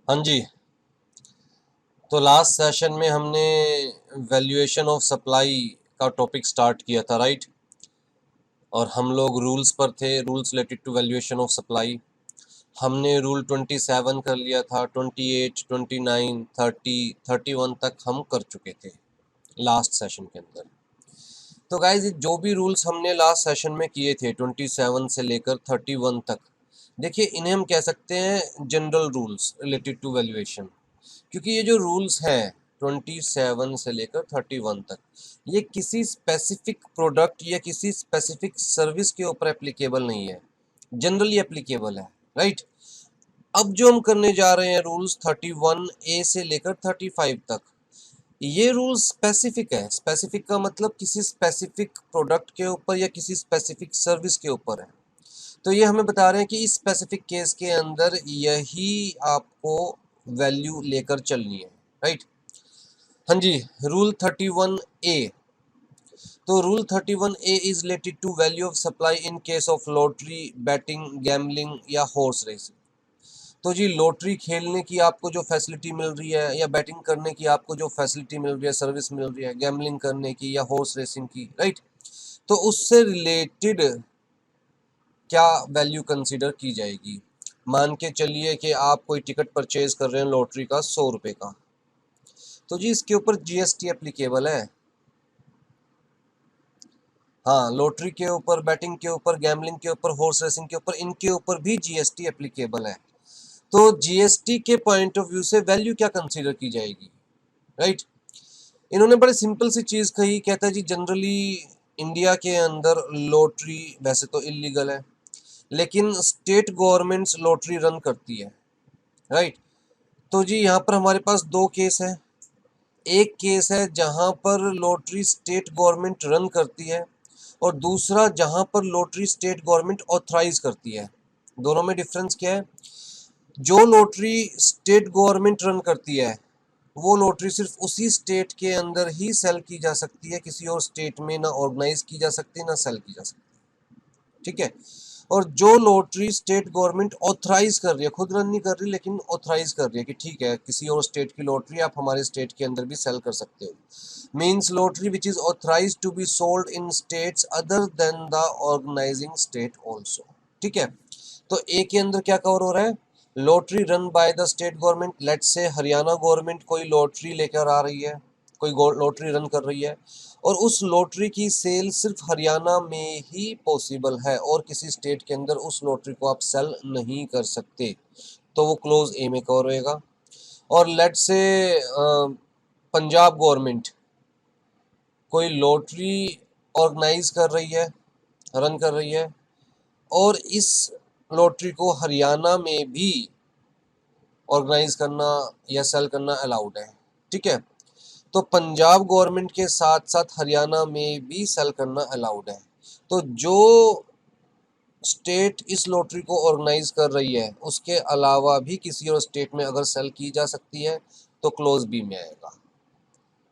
हाँ जी। तो last session में हमने वैल्यूएशन ऑफ सप्लाई का टॉपिक स्टार्ट किया था, राइट। और हम लोग रूल्स पर थे, rules related to valuation of supply. हमने रूल 27 कर लिया था, 28, 29, 30, 31 तक हम कर चुके थे लास्ट सेशन के अंदर। तो गाइज जो भी रूल्स हमने लास्ट सेशन में किए थे 27 से लेकर 31 तक, देखिए इन्हें हम कह सकते हैं general rules related to valuation. क्योंकि ये जो रूल्स हैं 27 से लेकर 31 तक, ये किसी स्पेसिफिक प्रोडक्ट या किसी स्पेसिफिक सर्विस के ऊपर एप्लीकेबल नहीं है, जनरली एप्लीकेबल है, राइट। अब जो हम करने जा रहे हैं रूल्स 31A से लेकर 35 तक, ये रूल स्पेसिफिक है। स्पेसिफिक का मतलब किसी स्पेसिफिक प्रोडक्ट के ऊपर या किसी स्पेसिफिक सर्विस के ऊपर है। तो ये हमें बता रहे हैं कि इस स्पेसिफिक केस के अंदर यही आपको वैल्यू लेकर चलनी है, राइट। हाँ जी, रूल 31A। तो rule 31A is related to value of supply in case of lottery, betting, gambling या हॉर्स रेसिंग। तो जी लॉटरी खेलने की आपको जो फैसिलिटी मिल रही है या बैटिंग करने की आपको जो फैसिलिटी मिल रही है, सर्विस मिल रही है, गैम्बलिंग करने की या हॉर्स रेसिंग की, राइट। तो उससे रिलेटेड क्या वैल्यू कंसीडर की जाएगी। मान के चलिए कि आप कोई टिकट परचेज कर रहे हैं लॉटरी का 100 रुपए का, तो जी इसके ऊपर जीएसटी एप्लीकेबल है। हाँ, लॉटरी के ऊपर, बैटिंग के ऊपर, गैम्बलिंग के ऊपर, हॉर्स रेसिंग के ऊपर, इनके ऊपर भी जीएसटी एप्लीकेबल है। तो जीएसटी के पॉइंट ऑफ व्यू से वैल्यू क्या कंसीडर की जाएगी, राइट। इन्होंने बड़े सिंपल सी चीज कही, कहता है जी जनरली इंडिया के अंदर लॉटरी वैसे तो इलीगल है, लेकिन स्टेट गवर्नमेंट्स लॉटरी रन करती है, राइट। तो जी यहाँ पर हमारे पास दो केस है। एक केस है जहां पर लॉटरी स्टेट गवर्नमेंट रन करती है, और दूसरा जहां पर लॉटरी स्टेट गवर्नमेंट ऑथराइज करती है। दोनों में डिफरेंस क्या है? जो लॉटरी स्टेट गवर्नमेंट रन करती है, वो लॉटरी सिर्फ उसी स्टेट के अंदर ही सेल की जा सकती है, किसी और स्टेट में ना ऑर्गेनाइज की जा सकती, ना सेल की जा सकती, ठीक है। और जो लॉटरी स्टेट गवर्नमेंट ऑथराइज कर रही है, खुद रन नहीं कर रही लेकिन ऑथराइज कर रही है कि ठीक है किसी और स्टेट की लॉटरी आप हमारे स्टेट के अंदर भी सेल कर सकते हो, means lottery which is authorise to be sold in states other than the organising state also, ठीक है। तो ए के अंदर क्या कवर हो रहा है? Lottery run by the state government. Let's say Haryana government कोई लॉटरी लेकर आ रही है, कोई लॉटरी रन कर रही है, और उस लॉटरी की सेल सिर्फ हरियाणा में ही पॉसिबल है और किसी स्टेट के अंदर उस लॉटरी को आप सेल नहीं कर सकते, तो वो क्लोज ए में कवर होएगा। और लेट्स से पंजाब गवर्नमेंट कोई लॉटरी ऑर्गेनाइज कर रही है, रन कर रही है, और इस लॉटरी को हरियाणा में भी ऑर्गेनाइज करना या सेल करना अलाउड है, ठीक है। तो पंजाब गवर्नमेंट के साथ साथ हरियाणा में भी सेल करना अलाउड है। तो जो स्टेट इस लॉटरी को ऑर्गेनाइज कर रही है उसके अलावा भी किसी और स्टेट में अगर सेल की जा सकती है तो क्लोज बी में आएगा,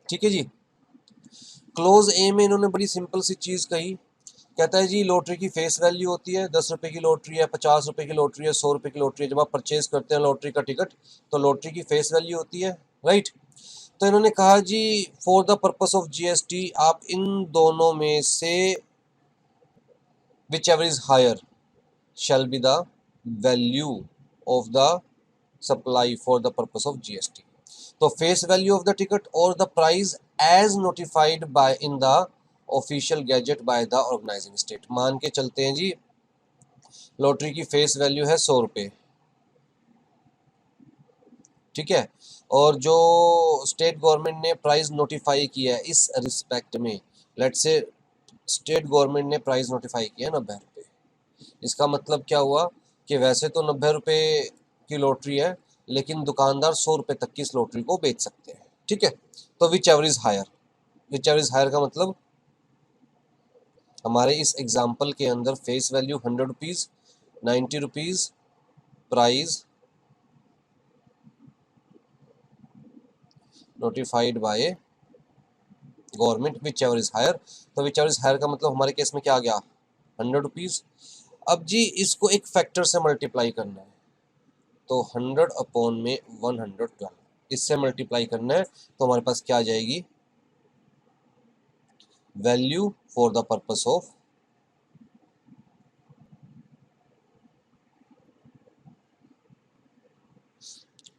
ठीक है जी। क्लोज ए में इन्होंने बड़ी सिंपल सी चीज कही, कहता है जी लॉटरी की फेस वैल्यू होती है, 10 रुपए की लॉटरी है, 50 रुपए की लॉटरी है, 100 रुपए की लॉटरी है, जब आप परचेज करते हैं लॉटरी का टिकट तो लॉटरी की फेस वैल्यू होती है, राइट। तो इन्होंने कहा जी for the purpose of GST आप इन दोनों में से whichever is higher shall be the value of the supply for the purpose of GST. तो face value of the ticket और the price as notified by in the official gazette by the organising state. मान के चलते हैं जी lottery की face value है 100 रुपए, ठीक है। और जो स्टेट गवर्नमेंट ने प्राइस नोटिफाई किया है इस रिस्पेक्ट में, लेट्स से स्टेट गवर्नमेंट ने प्राइस नोटिफाई किया 90 रुपए, इसका मतलब क्या हुआ कि वैसे तो 90 रुपए की लॉटरी है लेकिन दुकानदार 100 रुपए तक की इस लॉटरी को बेच सकते हैं, ठीक है। तो whichever is higher, whichever is higher का मतलब हमारे इस एग्जाम्पल के अंदर face value 100 rupees, 90 rupees price notified by government, whichever is higher. तो विच एवर इज हायर का मतलब हमारे केस में क्या आ गया? 100 रुपीज। अब जी इसको एक फैक्टर से मल्टीप्लाई करना है, तो 100 अपॉन में 112 इससे मल्टीप्लाई करना है, तो हमारे पास क्या आ जाएगी, value for the purpose of,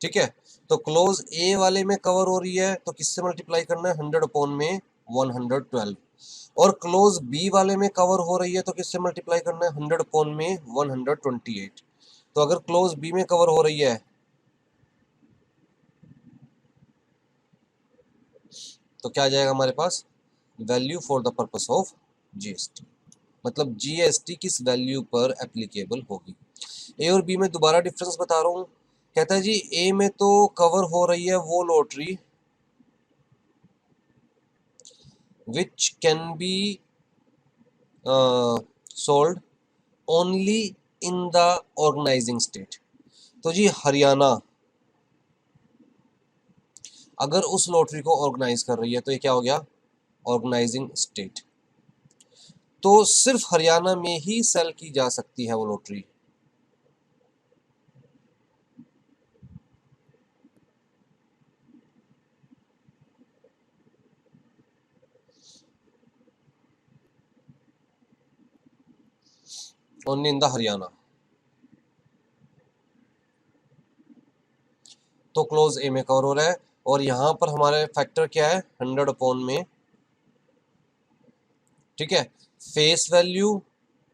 ठीक है। तो क्लोज ए वाले में कवर हो रही है तो किससे मल्टीप्लाई करना है, 100 अपॉन में 112, और क्लोज बी वाले में कवर हो रही है तो किससे मल्टीप्लाई करना है, 100 अपॉन में 128। तो अगर क्लोज बी में कवर हो रही है तो क्या आ जाएगा हमारे पास, value for the purpose of GST, मतलब जीएसटी किस वैल्यू पर एप्लीकेबल होगी। ए और बी में दोबारा डिफरेंस बता रहा हूं, कहता है जी ए में तो कवर हो रही है वो lottery which can be sold only in the organising state. तो जी हरियाणा अगर उस लॉटरी को ऑर्गेनाइज कर रही है तो ये क्या हो गया, ऑर्गेनाइजिंग स्टेट, तो सिर्फ हरियाणा में ही सेल की जा सकती है वो lottery. Only in the Haryana, तो क्लोज ए में कवर हो रहा है, और यहां पर हमारे फैक्टर क्या है, 100 अपॉन में, ठीक है, फेस वैल्यू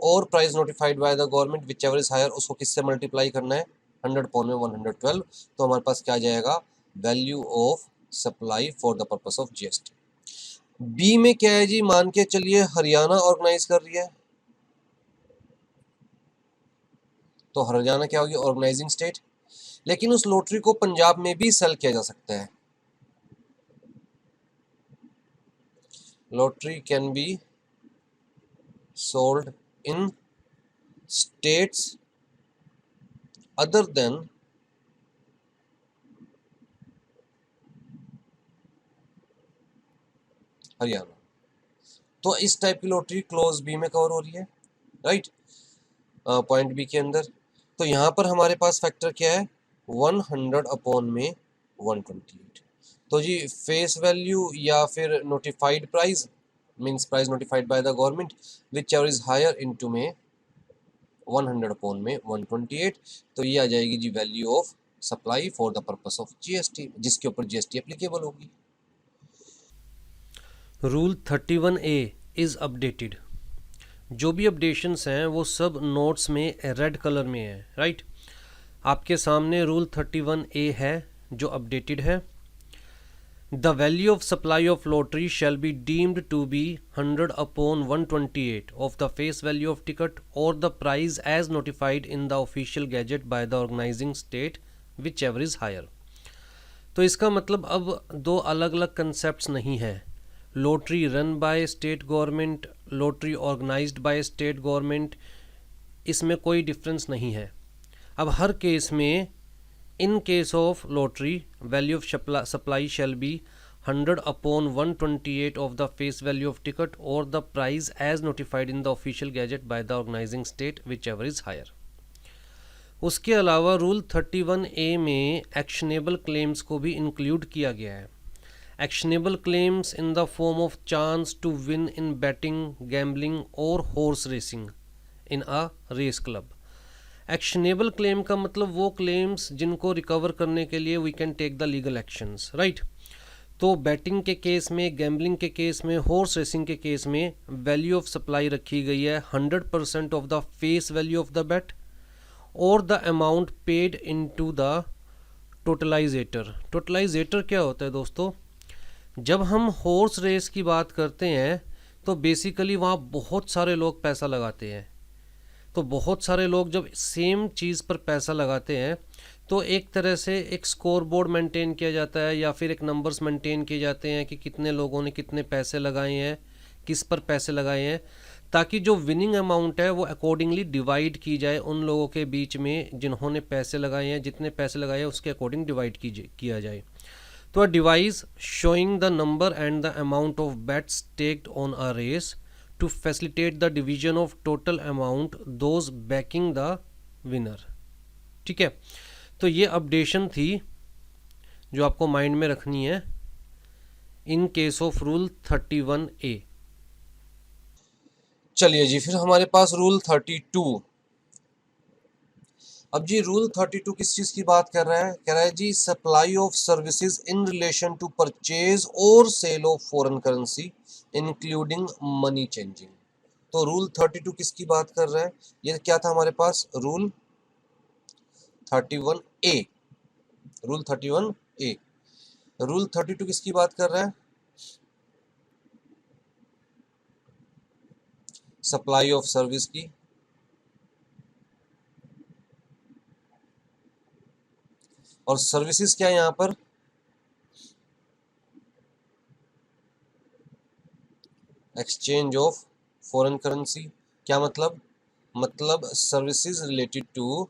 और price notified by the government whichever is higher, उसको किससे मल्टीप्लाई करना है, 100 अपॉन में 112, तो हमारे पास क्या जाएगा, value of supply for the purpose of GST. B में क्या है जी, मान के चलिए हरियाणा ऑर्गेनाइज कर रही है, तो हरियाणा क्या होगी, ऑर्गेनाइजिंग स्टेट, लेकिन उस लॉटरी को पंजाब में भी सेल किया जा सकता है, lottery can be sold in states other then Haryana. तो इस टाइप की लॉटरी क्लोज बी में कवर हो रही है, राइट, पॉइंट बी के अंदर। तो यहां पर हमारे पास फैक्टर क्या है, 100 अपॉन में 128। तो जी फेस वैल्यू या फिर notified price means price notified by the government whichever is higher into में 100 अपॉन में 128, तो ये आ जाएगी जी value of supply for the purpose of GST, जिसके ऊपर जीएसटी एप्लीकेबल होगी। Rule 31A is updated. जो भी अपडेशंस हैं वो सब नोट्स में रेड कलर में है, राइट। आपके सामने रूल 31A है जो अपडेटेड है। The value of supply of lottery shall be deemed to be 100 upon 128 of the face value of ticket और the prize as notified in the official gazette by the organising state whichever is higher. तो इसका मतलब अब दो अलग अलग concept नहीं है, lottery run by state government, lottery organised by state government, इसमें कोई डिफरेंस नहीं है। अब हर केस में in case of lottery value of supply shall be 100 upon 128 of the face value of ticket और the prize as notified in the official gazette by the organising state whichever is higher. उसके अलावा rule 31A में actionable claims को भी include किया गया है। Actionable claims in the form of chance to win in betting, gambling और horse racing in a race club. Actionable claim का मतलब वो क्लेम्स जिनको रिकवर करने के लिए we can take the legal actions, right. तो बैटिंग के केस में, गैम्बलिंग के केस में, हॉर्स रेसिंग के केस में वैल्यू ऑफ सप्लाई रखी गई है 100% of the face value of the bet और the amount paid into the totalizator. Totalizator क्या होता है दोस्तों, जब हम हॉर्स रेस की बात करते हैं तो बेसिकली वहाँ बहुत सारे लोग पैसा लगाते हैं। तो बहुत सारे लोग जब सेम चीज़ पर पैसा लगाते हैं तो एक तरह से एक स्कोर बोर्ड मेंटेन किया जाता है या फिर एक नंबर्स मेंटेन किए जाते हैं कि कितने लोगों ने कितने पैसे लगाए हैं, किस पर पैसे लगाए हैं, ताकि जो विनिंग अमाउंट है वो अकॉर्डिंगली डिवाइड की जाए उन लोगों के बीच में जिन्होंने पैसे लगाए हैं। जितने पैसे लगाए हैं उसके अकॉर्डिंग डिवाइड किया जाए। तो a device showing the number and the amount of bets staked on a race to facilitate the division of total amount those backing the winner, ठीक है। तो ये अपडेशन थी जो आपको माइंड में रखनी है इन केस ऑफ रूल 31A। चलिए जी, फिर हमारे पास रूल 32। अब जी रूल 32 किस चीज की बात कर रहा है? कह रहा है जी supply of services in relation to purchase और sale of foreign currency including money changing. तो रूल 32 किसकी बात कर रहा है? ये क्या था हमारे पास? Rule 31A। Rule 31A। Rule 32 किसकी बात कर रहा है? सप्लाई ऑफ सर्विस की, और सर्विसेज क्या है यहां पर? Exchange of foreign currency. क्या मतलब? मतलब services related to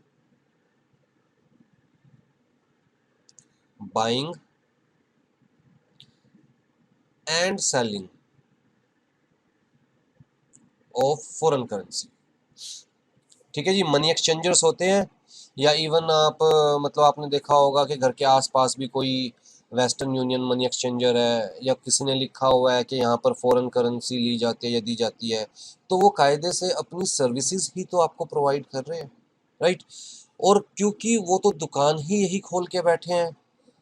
buying and selling of foreign currency. ठीक है जी, मनी एक्सचेंजर्स होते हैं, या इवन आप मतलब आपने देखा होगा कि घर के आसपास भी कोई वेस्टर्न यूनियन मनी एक्सचेंजर है, या किसी ने लिखा हुआ है कि यहाँ पर फॉरेन करेंसी ली जाती है या दी जाती है, तो वो कायदे से अपनी सर्विसेज ही तो आपको प्रोवाइड कर रहे हैं, राइट। और क्योंकि वो तो दुकान ही यही खोल के बैठे हैं,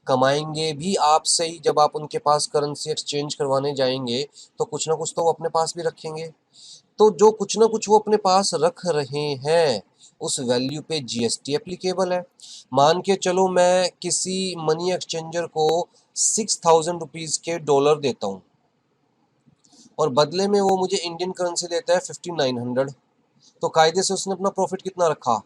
कमाएंगे भी आपसे ही। जब आप उनके पास करेंसी एक्सचेंज करवाने जाएंगे तो कुछ ना कुछ तो वो अपने पास भी रखेंगे। तो जो कुछ ना कुछ वो अपने पास रख रहे हैं, उस वैल्यू पे जीएसटी एप्लीकेबल है। मान के चलो मैं किसी मनी एक्सचेंजर को 6000 रुपीज के डॉलर देता हूँ, और बदले में वो मुझे इंडियन करेंसी देता है 5900। तो कायदे से उसने अपना प्रॉफिट कितना रखा?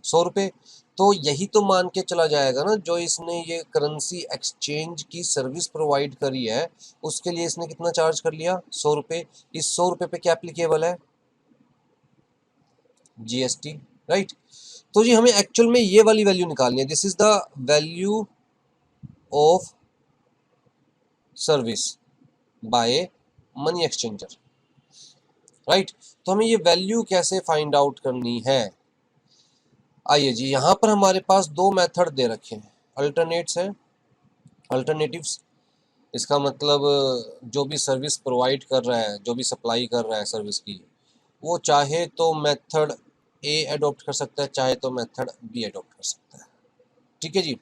100 रुपये। तो यही तो मान के चला जाएगा ना, जो इसने ये करेंसी एक्सचेंज की सर्विस प्रोवाइड करी है, उसके लिए इसने कितना चार्ज कर लिया? 100 रुपये। इस 100 रुपये पे क्या एप्लीकेबल है? GST, right. तो जी हमें एक्चुअल में ये वाली वैल्यू निकालनी है। This is the value of service bye money exchanger, right. तो हमें ये वैल्यू कैसे फाइंड आउट करनी है? आइए जी, यहां पर हमारे पास दो मेथड दे रखे हैं, अल्टरनेट्स हैं, अल्टरनेटिव्स। इसका मतलब जो भी सर्विस प्रोवाइड कर रहा है, जो भी सप्लाई कर रहा है सर्विस की, वो चाहे तो मेथड ए अडॉप्ट कर सकता है, चाहे तो मेथड बी अडॉप्ट कर सकता है। ठीक है जी।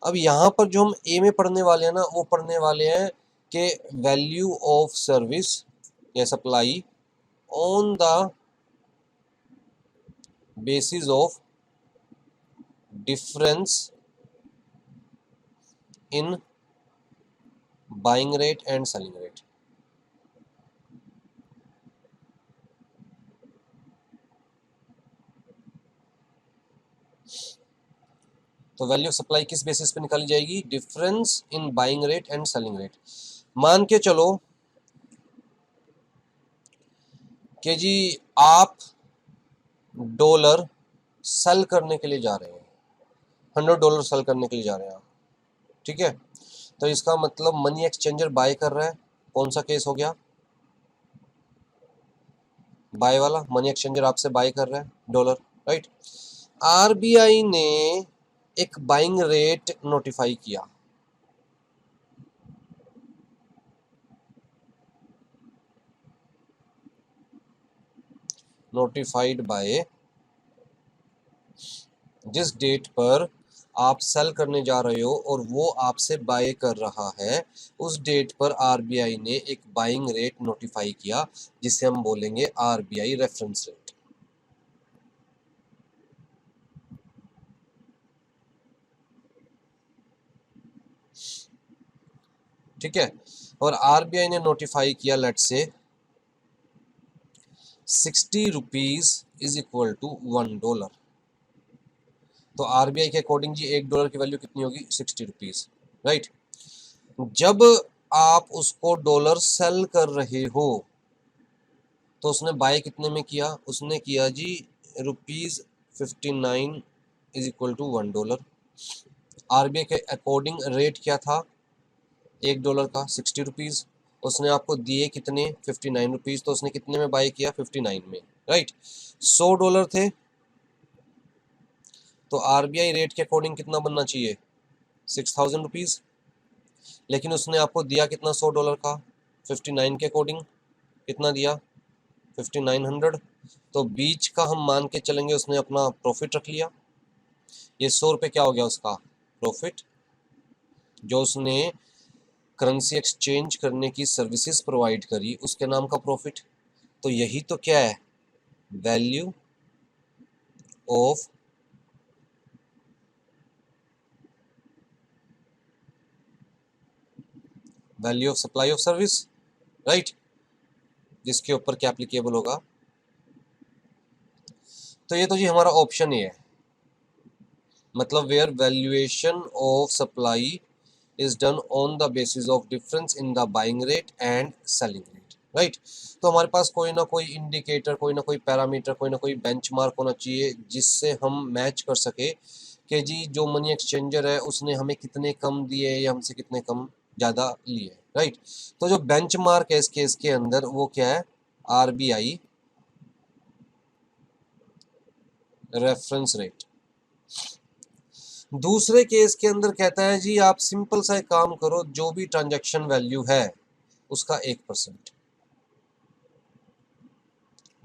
अब यहाँ पर जो हम ए में पढ़ने वाले हैं ना, वो पढ़ने वाले हैं कि वैल्यू ऑफ सर्विस या supply on the basis of difference in buying rate and selling rate. तो वैल्यू ऑफ सप्लाई किस बेसिस पे निकाली जाएगी? Difference in buying rate and selling rate. मान के चलो कि जी आप डॉलर सेल करने के लिए जा रहे हैं, $100 सेल करने के लिए जा रहे हैं आप, ठीक है। तो इसका मतलब मनी एक्सचेंजर बाय कर रहा है। कौन सा केस हो गया? बाय वाला। मनी एक्सचेंजर आपसे बाय कर रहा है डॉलर, राइट। आरबीआई ने एक बाइंग रेट नोटिफाई किया, नोटिफाइड बाय, जिस डेट पर आप सेल करने जा रहे हो और वो आपसे बाय कर रहा है, उस डेट पर आरबीआई ने एक बाइंग रेट नोटिफाई किया, जिसे हम बोलेंगे आरबीआई रेफरेंस रेट। ठीक है। और आरबीआई ने नोटिफाई किया, लेट से 60 रुपीज इज इक्वल टू $1। तो आरबीआई के अकॉर्डिंग जी $1 की वैल्यू कितनी होगी? 60 रुपीज, राइट। जब आप उसको डॉलर सेल कर रहे हो, तो उसने बाय कितने में किया? उसने किया जी ₹59 इज इक्वल टू $1। आरबीआई के अकॉर्डिंग रेट क्या था $1 का? 60 रुपीज। उसने आपको दिए कितने? 59 रुपीज। तो उसने कितने में बाय किया? 59 में, राइट। $100 थे, तो आरबीआई रेट के अकॉर्डिंग कितना बनना चाहिए, 6000 रुपीज़, लेकिन उसने आपको दिया कितना, $100 का, 59 के अकॉर्डिंग कितना दिया, 5900। तो बीच का हम मान के चलेंगे उसने अपना प्रॉफिट रख लिया, ये 100 रुपये क्या हो गया उसका प्रॉफिट, जो उसने करेंसी एक्सचेंज करने की सर्विसेज प्रोवाइड करी उसके नाम का प्रॉफिट। तो यही तो क्या है, value of supply of service, right, जिसके ऊपर क्या एप्लीकेबल होगा। तो ये तो जी हमारा ऑप्शन ही है, मतलब where valuation of supply is done on the basis of difference in the buying rate and selling rate, right. तो हमारे पास कोई ना कोई इंडिकेटर, कोई ना कोई पैरामीटर, कोई ना कोई बेंचमार्क होना चाहिए जिससे हम मैच कर सके कि जी जो मनी एक्सचेंजर है उसने हमें कितने कम दिए या हमसे कितने कम ज़्यादा लिए, राइट। तो जो बेंचमार्क है इस केस के अंदर वो क्या है, आरबीआई रेफरेंस रेट। दूसरे केस के अंदर कहता है जी आप सिंपल सा एक काम करो, जो भी ट्रांजैक्शन वैल्यू है उसका 1%,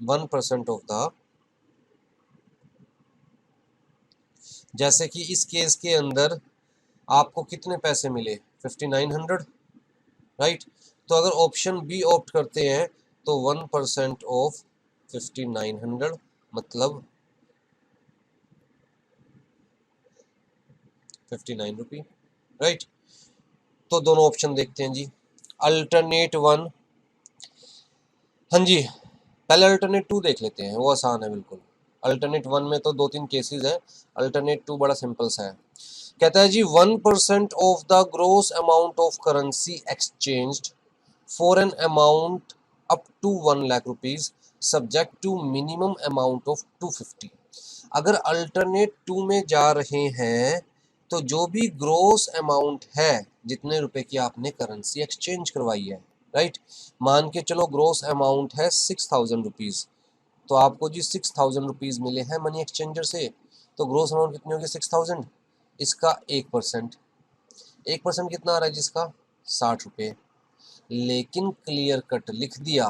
1% ऑफ द, जैसे कि इस केस के अंदर आपको कितने पैसे मिले, 5900, राइट। तो अगर ऑप्शन बी ऑप्ट करते हैं तो 1% ऑफ 5900 मतलब 59 रुपी, राइट। तो दोनों ऑप्शन देखते हैं जी, अल्टरनेट वन, हाँ जी, पहले अल्टरनेट टू देख लेते हैं, वो आसान है बिल्कुल। अल्टरनेट वन में तो 2-3 केसेस है, अल्टरनेट टू बड़ा सिंपल सा है। कहता है जी 1% of the gross amount of currency exchanged for an amount up to 1 lakh rupees subject to minimum amount of 250। अगर अल्टरनेट टू में जा रहे हैं तो जो भी ग्रोस अमाउंट है, जितने रुपए की आपने करेंसी एक्सचेंज करवाई है, राइट, मान के चलो ग्रोस अमाउंट है 6000 रुपीज़, तो आपको जी 6000 रुपीज़ मिले हैं मनी एक्सचेंजर से, तो ग्रोस अमाउंट कितनी होगी 6000, इसका 1%, 1% कितना आ रहा है जिसका 60 रुपये। लेकिन क्लियर कट लिख दिया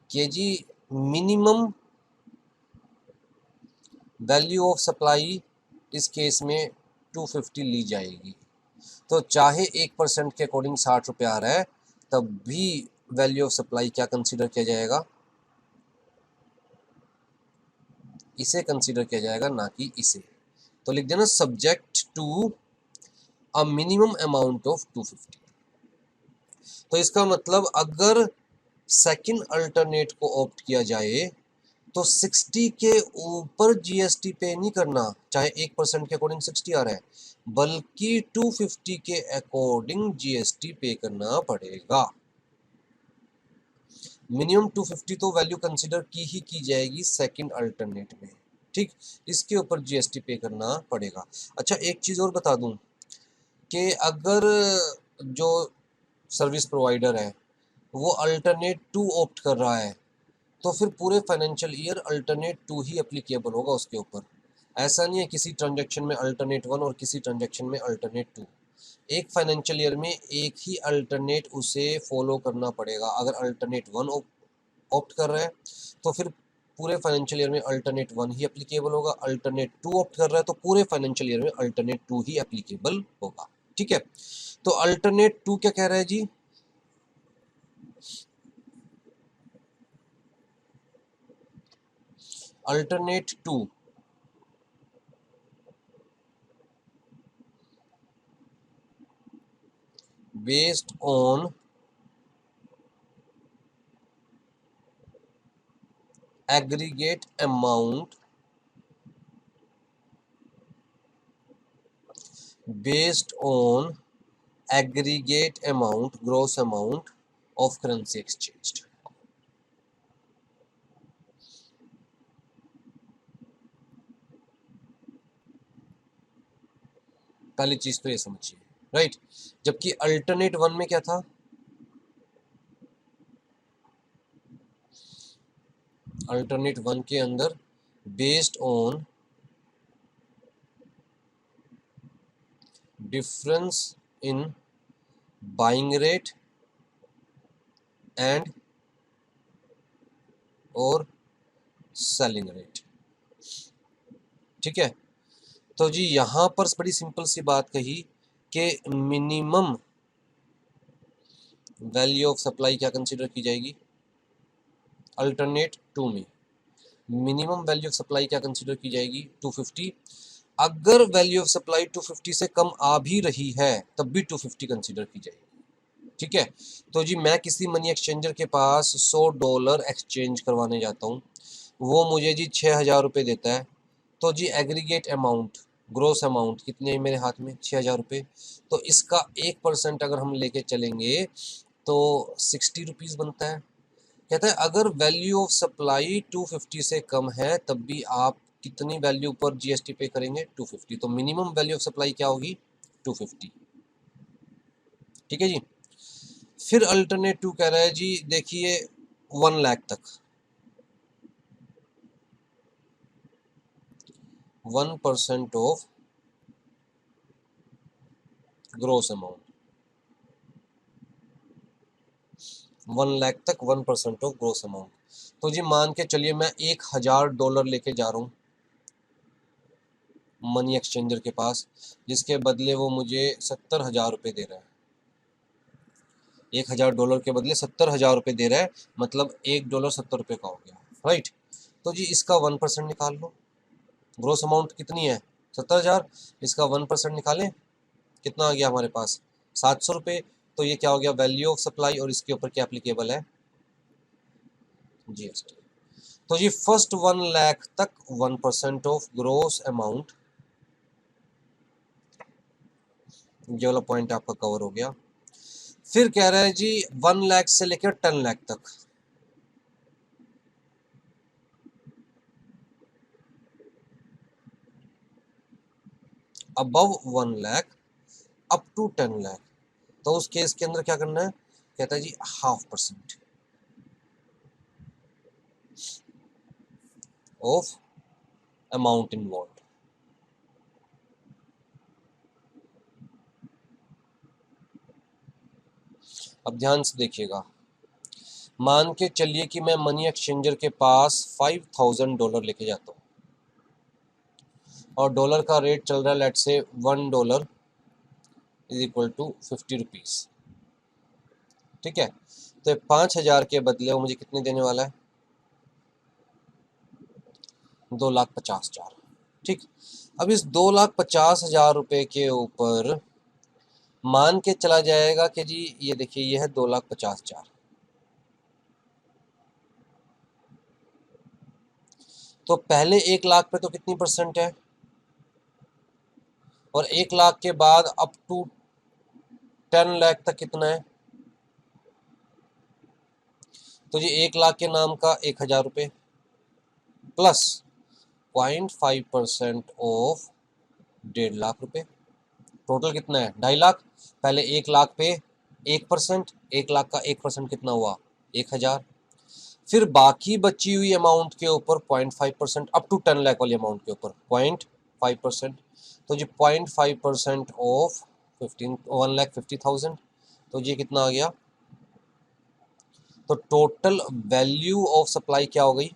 कि जी मिनिमम वैल्यू ऑफ सप्लाई इस केस में 250 ली जाएगी। तो चाहे 1% के अकॉर्डिंग 60 रुपये आ रहा है, तब भी वैल्यू ऑफ सप्लाई क्या कंसीडर किया जाएगा, इसे कंसीडर किया जाएगा, ना कि इसे। तो लिख देना subject to a minimum amount of 250। तो इसका मतलब अगर सेकंड अल्टरनेट को ऑप्ट किया जाए तो 60 के ऊपर जीएसटी पे नहीं करना, चाहे 1% के अकॉर्डिंग 60 आ रहा है, बल्कि 250 के अकॉर्डिंग जीएसटी पे करना पड़ेगा। मिनिमम 250 तो वैल्यू कंसीडर की जाएगी सेकंड अल्टरनेट में, ठीक, इसके ऊपर जीएसटी पे करना पड़ेगा। अच्छा एक चीज़ और बता दूं कि अगर जो सर्विस प्रोवाइडर है वो अल्टरनेट टू ऑप्ट कर रहा है तो फिर पूरे फाइनेंशियल ईयर अल्टरनेट टू ही एप्लीकेबल होगा उसके ऊपर। ऐसा नहीं है किसी ट्रांजैक्शन में अल्टरनेट वन और किसी ट्रांजैक्शन में अल्टरनेट टू, एक फाइनेंशियल ईयर में एक ही अल्टरनेट उसे फॉलो करना पड़ेगा। अगर अल्टरनेट वन ऑप्ट कर रहा है तो फिर पूरे फाइनेंशियल ईयर में अल्टरनेट वन ही एप्लीकेबल होगा, अल्टरनेट टू ऑप्ट कर रहा है तो पूरे फाइनेंशियल ईयर में अल्टरनेट टू ही एप्लीकेबल होगा, ठीक है। तो अल्टरनेट टू क्या कह रहा है जी, alternate to based on aggregate amount gross amount of currency exchanged। पहली चीज तो ये समझिए, राइट। जबकि अल्टरनेट वन में क्या था, अल्टरनेट वन के अंदर based on difference in buying rate and और सेलिंग रेट। ठीक है, तो जी यहां पर बड़ी सिंपल सी बात कही कि मिनिमम वैल्यू ऑफ सप्लाई क्या कंसीडर की जाएगी, अल्टरनेट टू में मिनिमम वैल्यू ऑफ सप्लाई क्या कंसीडर की जाएगी 250। अगर वैल्यू ऑफ सप्लाई 250 से कम आ भी रही है तब भी 250 कंसीडर की जाएगी। ठीक है, तो जी मैं किसी मनी एक्सचेंजर के पास $100 एक्सचेंज करवाने जाता हूँ, वो मुझे जी 6,000 रुपये देता है, तो जी एग्रीगेट अमाउंट ग्रोस अमाउंट कितनी है मेरे हाथ में 6,000 रुपये, तो इसका 1% अगर हम लेके चलेंगे तो 60 रुपीज़ बनता है। कहता है अगर वैल्यू ऑफ सप्लाई 250 से कम है तब भी आप कितनी वैल्यू पर जीएसटी पे करेंगे 250, तो मिनिमम वैल्यू ऑफ सप्लाई क्या होगी 250। ठीक है जी, फिर अल्टरनेट टू कह रहा है जी देखिए 1 लाख तक 1% ऑफ ग्रोस अमाउंट, 1 लाख तक 1% ऑफ ग्रोस अमाउंट। तो जी मान के चलिए मैं $1,000 लेके जा रहा हूँ मनी एक्सचेंजर के पास, जिसके बदले वो मुझे 70,000 रुपये दे रहा है। $1,000 के बदले 70,000 रुपये दे रहा है, मतलब $1 70 रुपये का हो गया। राइट, तो जी इसका 1% निकाल लो, ग्रोस अमाउंट कितनी है 70,000, इसका 1% निकालें, कितना आ गया हमारे पास 700 रुपये। तो ये क्या हो गया वैल्यू ऑफ सप्लाई, और इसके ऊपर क्या एप्लीकेबल है जीएसटी। तो जी फर्स्ट 1 लाख तक 1% ऑफ ग्रोस अमाउंट, ये वाला पॉइंट आपका कवर हो गया। फिर कह रहा है जी 1 लाख से लेकर 10 लाख तक, above 1 lakh up to 10 lakh, तो उस केस के अंदर क्या करना है, कहता है जी 0.5% ऑफ अमाउंट इन्वॉल्व। अब ध्यान से देखिएगा, मान के चलिए कि मैं मनी एक्सचेंजर के पास $5,000 लेके जाता हूँ और डॉलर का रेट चल रहा है लेट से $1 इज इक्वल टू 50 रुपीज़। ठीक है, तो 5,000 के बदले वो मुझे कितने देने वाला है 2,50,000। ठीक, अब इस 2,50,000 रुपये के ऊपर मान के चला जाएगा कि जी ये देखिए ये है 2,50,000, तो पहले 1 लाख पे तो कितनी परसेंट है, और 1 लाख के बाद अप टू 10 लाख तक कितना है, तो जी 1 लाख के नाम का 1,000 रुपये प्लस 0.5% ऑफ 1,50,000 रुपये, टोटल कितना है 2.5 लाख। पहले 1 लाख पे 1%, 1 लाख का 1% कितना हुआ 1,000, फिर बाकी बची हुई अमाउंट के ऊपर 0.5% अप टू 10 लाख वाली अमाउंट के ऊपर 0.5%, तो जी 0.5% ऑफ 1,50,000, तो ये कितना आ गया, तो टोटल वैल्यू ऑफ सप्लाई क्या हो गई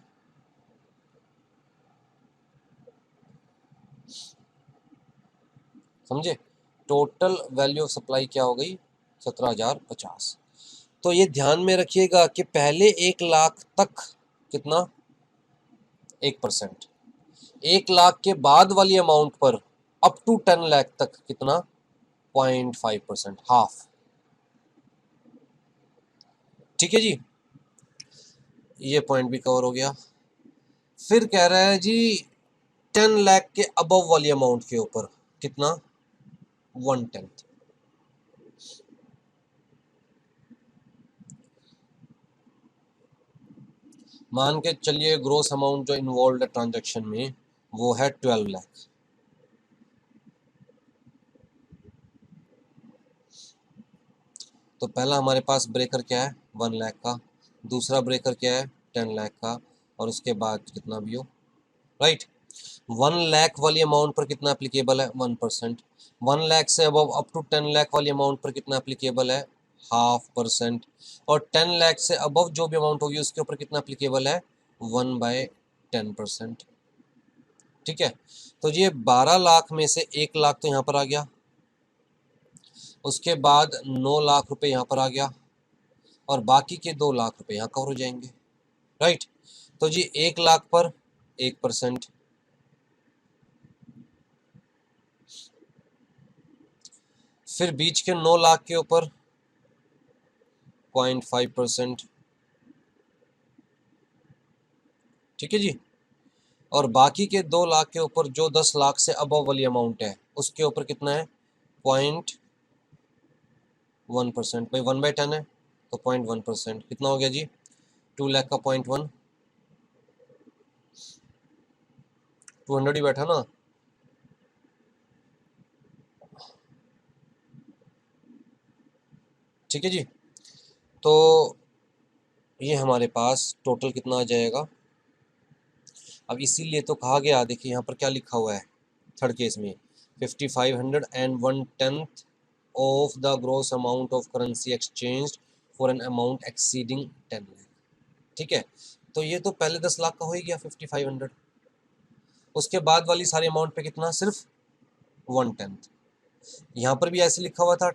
समझे, टोटल वैल्यू ऑफ सप्लाई क्या हो गई 17,050। तो ये ध्यान में रखिएगा कि पहले 1 लाख तक कितना 1%, 1 लाख के बाद वाली अमाउंट पर अप टू 10 लाख तक कितना 0.5%, हाफ। ठीक है जी, ये पॉइंट भी कवर हो गया। फिर कह रहा है जी 10 लाख के अबव वाली अमाउंट के ऊपर कितना 1/10। मान के चलिए ग्रोस अमाउंट जो इन्वॉल्व है ट्रांजैक्शन में वो है 12 लाख, तो पहला हमारे पास ब्रेकर क्या है 1 लाख का, दूसरा ब्रेकर क्या है 10 लाख का, और उसके बाद कितना भी हो। राइट, 1 लाख वाली अमाउंट पर कितना एप्लीकेबल है 1%। 1 लाख से अबव अप टू 10 लाख वाली अमाउंट पर कितना एप्लीकेबल है 0.5%। और 10 लाख से अबव जो भी अमाउंट होगी उसके ऊपर कितना एप्लीकेबल है 1/10%। ठीक है, तो ये 12 लाख में से 1 लाख तो यहाँ पर आ गया, उसके बाद 9 लाख रुपए यहाँ पर आ गया, और बाकी के 2 लाख रुपए यहाँ कवर हो जाएंगे। राइट, तो जी 1 लाख पर 1%, फिर बीच के 9 लाख के ऊपर 0.5%। ठीक है जी, और बाकी के 2 लाख के ऊपर जो 10 लाख से अबव वाली अमाउंट है उसके ऊपर कितना है 0.1%। भाई 1/10 है तो 0.1% कितना हो गया जी 2 लाख का 0.1, 200 ही बैठा ना। ठीक है जी, तो ये हमारे पास टोटल कितना आ जाएगा। अब इसीलिए तो कहा गया, देखिए यहाँ पर क्या लिखा हुआ है थर्ड केस में 5500 and 1/10 of the gross amount of currency exchanged for an amount exceeding 10 lakh। ठीक है, तो ये तो पहले 10 लाख का हो ही गया 5500, उसके बाद वाली सारी अमाउंट पे कितना सिर्फ 1/10। यहाँ पर भी ऐसे लिखा हुआ था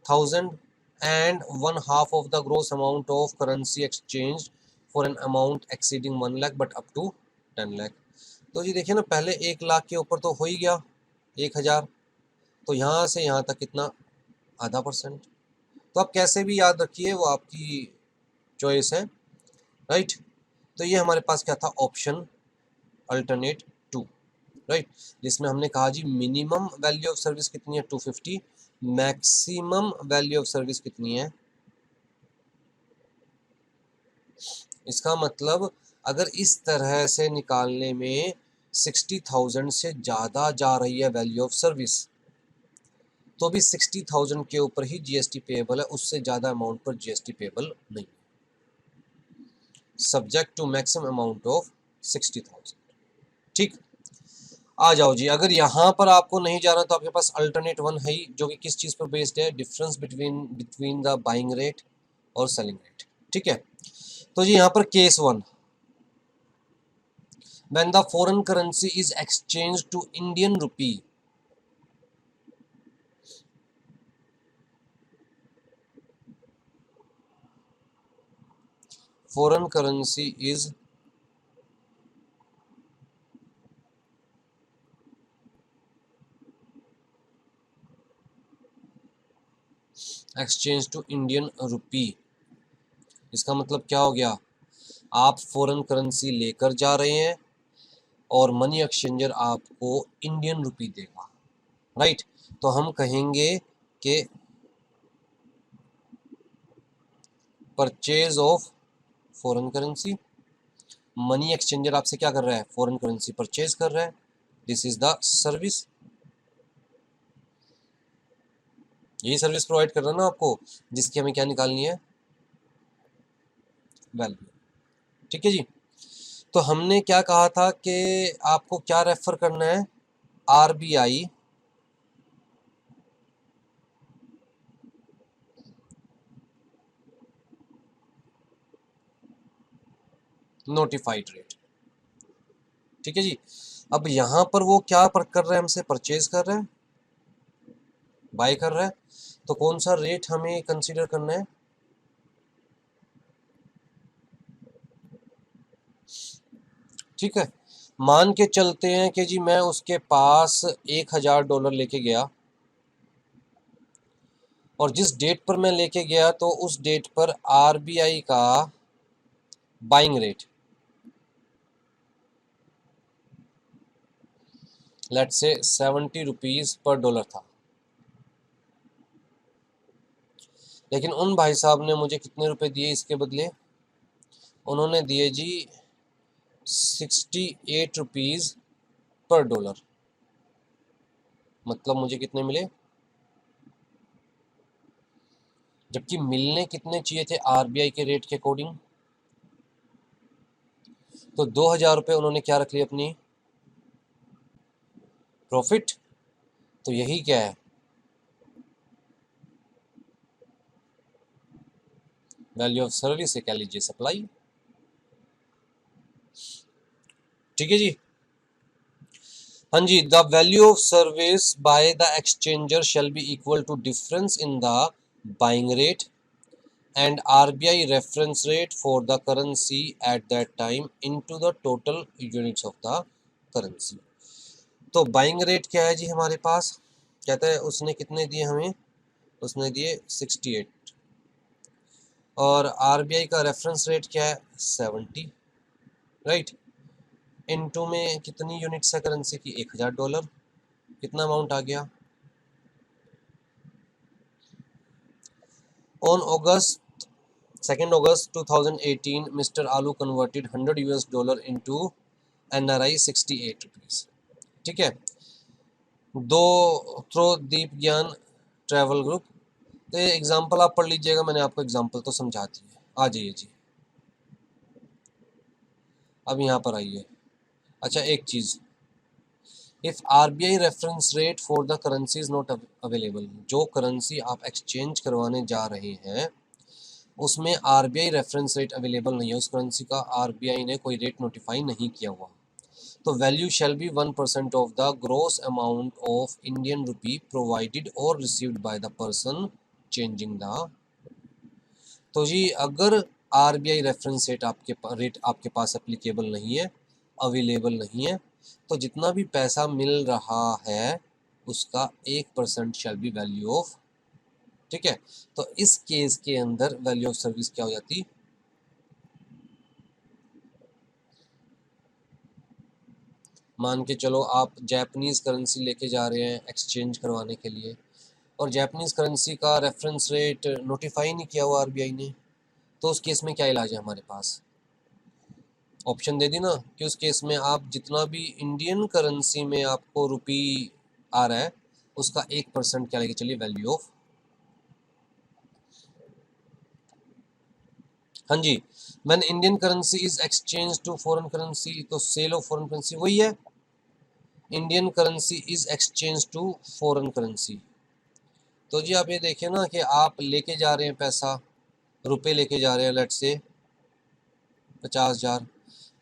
1000 and 1/2 of the gross amount of currency exchanged for an amount exceeding 1 lakh but up to 10 lakh। तो जी देखिए ना, पहले 1 लाख के ऊपर तो हो ही गया 1000, तो यहाँ से यहाँ तक कितना 0.5%। तो आप कैसे भी याद रखिए, वो आपकी चॉइस है। राइट, तो ये हमारे पास क्या था ऑप्शन अल्टरनेट 2। राइट, जिसमें हमने कहा जी मिनिमम वैल्यू ऑफ सर्विस कितनी है 250, मैक्सिमम वैल्यू ऑफ सर्विस कितनी है। इसका मतलब अगर इस तरह से निकालने में 60,000 से ज़्यादा जा रही है वैल्यू ऑफ सर्विस, तो भी 60,000 के ऊपर ही जीएसटी पेएबल है, उससे ज़्यादा अमाउंट पर जीएसटी पेएबल नहीं, subject to maximum amount of 60,000। ठीक, आ जाओ जी, अगर यहाँ पर आपको नहीं जाना तो आपके पास अल्टरनेट 1 है ही, जो कि किस चीज़ पर बेस्ड है, difference between the buying rate और सेलिंग रेट। ठीक है, तो जी यहाँ पर case 1, when the foreign currency is exchanged to Indian rupee, foreign currency is exchange to Indian rupee. इसका मतलब क्या हो गया, आप फॉरेन करेंसी लेकर जा रहे हैं और मनी एक्सचेंजर आपको इंडियन रुपी देगा। राइट, तो हम कहेंगे कि purchase of foreign currency, money exchanger आपसे क्या कर रहा है फॉरेन करेंसी परचेज कर रहा है, दिस इज द सर्विस, यही सर्विस प्रोवाइड कर रहा है ना आपको, जिसकी हमें क्या निकालनी है वैल्यू। ठीक है जी, तो हमने क्या कहा था कि आपको क्या रेफर करना है आरबीआई नोटिफाइड रेट। ठीक है जी, अब यहां पर वो क्या कर रहा है, हमसे परचेज कर रहा है, बाय कर रहा है, तो कौन सा रेट हमें कंसीडर करना है, ठीक है, मान के चलते हैं कि जी मैं उसके पास $1000 लेके गया, और जिस डेट पर मैं लेके गया तो उस डेट पर आरबीआई का buying rate let's say 70 rupees per dollar था, लेकिन उन भाई साहब ने मुझे कितने रुपए दिए इसके बदले, उन्होंने दिए जी 68 रुपीज पर डॉलर, मतलब मुझे कितने मिले, जबकि मिलने कितने चाहिए थे आरबीआई के रेट के अकॉर्डिंग, तो 2000 रुपये उन्होंने क्या रख लिए अपनी प्रॉफिट, तो यही क्या है, वैल्यू ऑफ सर्विस है, क्या लीजिए सप्लाई। ठीक है जी। हाँ जी, the value of service by the exchanger shall be equal to difference in the buying rate and RBI reference rate for the currency at that time into the total units of the currency। तो buying rate क्या है जी हमारे पास, कहता है उसने कितने दिए हमें, उसने दिए 68, और RBI का रेफरेंस रेट क्या है 70, राइट। इनटू में कितनी यूनिट्स है करेंसी की, $1000, कितना अमाउंट आ गया। On August 2nd August 2018 mister आलू कन्वर्टेड $100 into NRI 68 रुपीज़। ठीक है, दो थ्रो दीप ज्ञान ट्रैवल ग्रुप। तो ये एग्जाम्पल आप पढ़ लीजिएगा, मैंने आपको एग्जाम्पल तो समझा दी है। आ जाइए जी, अब यहाँ पर आइए। अच्छा एक चीज़, if RBI reference rate for the currency is not available, जो करेंसी आप एक्सचेंज करवाने जा रहे हैं उसमें RBI रेफरेंस रेट अवेलेबल नहीं है, उस करेंसी का RBI ने कोई रेट नोटिफाई नहीं किया हुआ, तो value shall be 1% of the gross amount of Indian rupee provided और received by the person changing the. तो जी अगर RBI रेफरेंस रेट आपके पास एप्लीकेबल नहीं है, अवेलेबल नहीं है, तो जितना भी पैसा मिल रहा है उसका 1% शैल बी वैल्यू ऑफ। ठीक है, तो इस केस के अंदर वैल्यू ऑफ सर्विस क्या हो जाती, मान के चलो आप जापानीज़ करेंसी लेके जा रहे हैं एक्सचेंज करवाने के लिए, और जापानीज़ करेंसी का रेफरेंस रेट नोटिफाई नहीं किया हुआ RBI ने, तो उस केस में क्या इलाज है हमारे पास, ऑप्शन दे दी ना कि उस केस में आप जितना भी इंडियन करेंसी में आपको रुपी आ रहा है उसका 1% क्या लेके चलिए वैल्यू ऑफ। हाँ जी, when Indian currency is exchange to foreign currency, तो सेल ऑफ फॉरेन करेंसी वही है, Indian currency is exchange to foreign currency. तो जी आप ये देखिए ना कि आप लेके जा रहे हैं पैसा, रुपए लेके जा रहे हैं लेट से 50,000,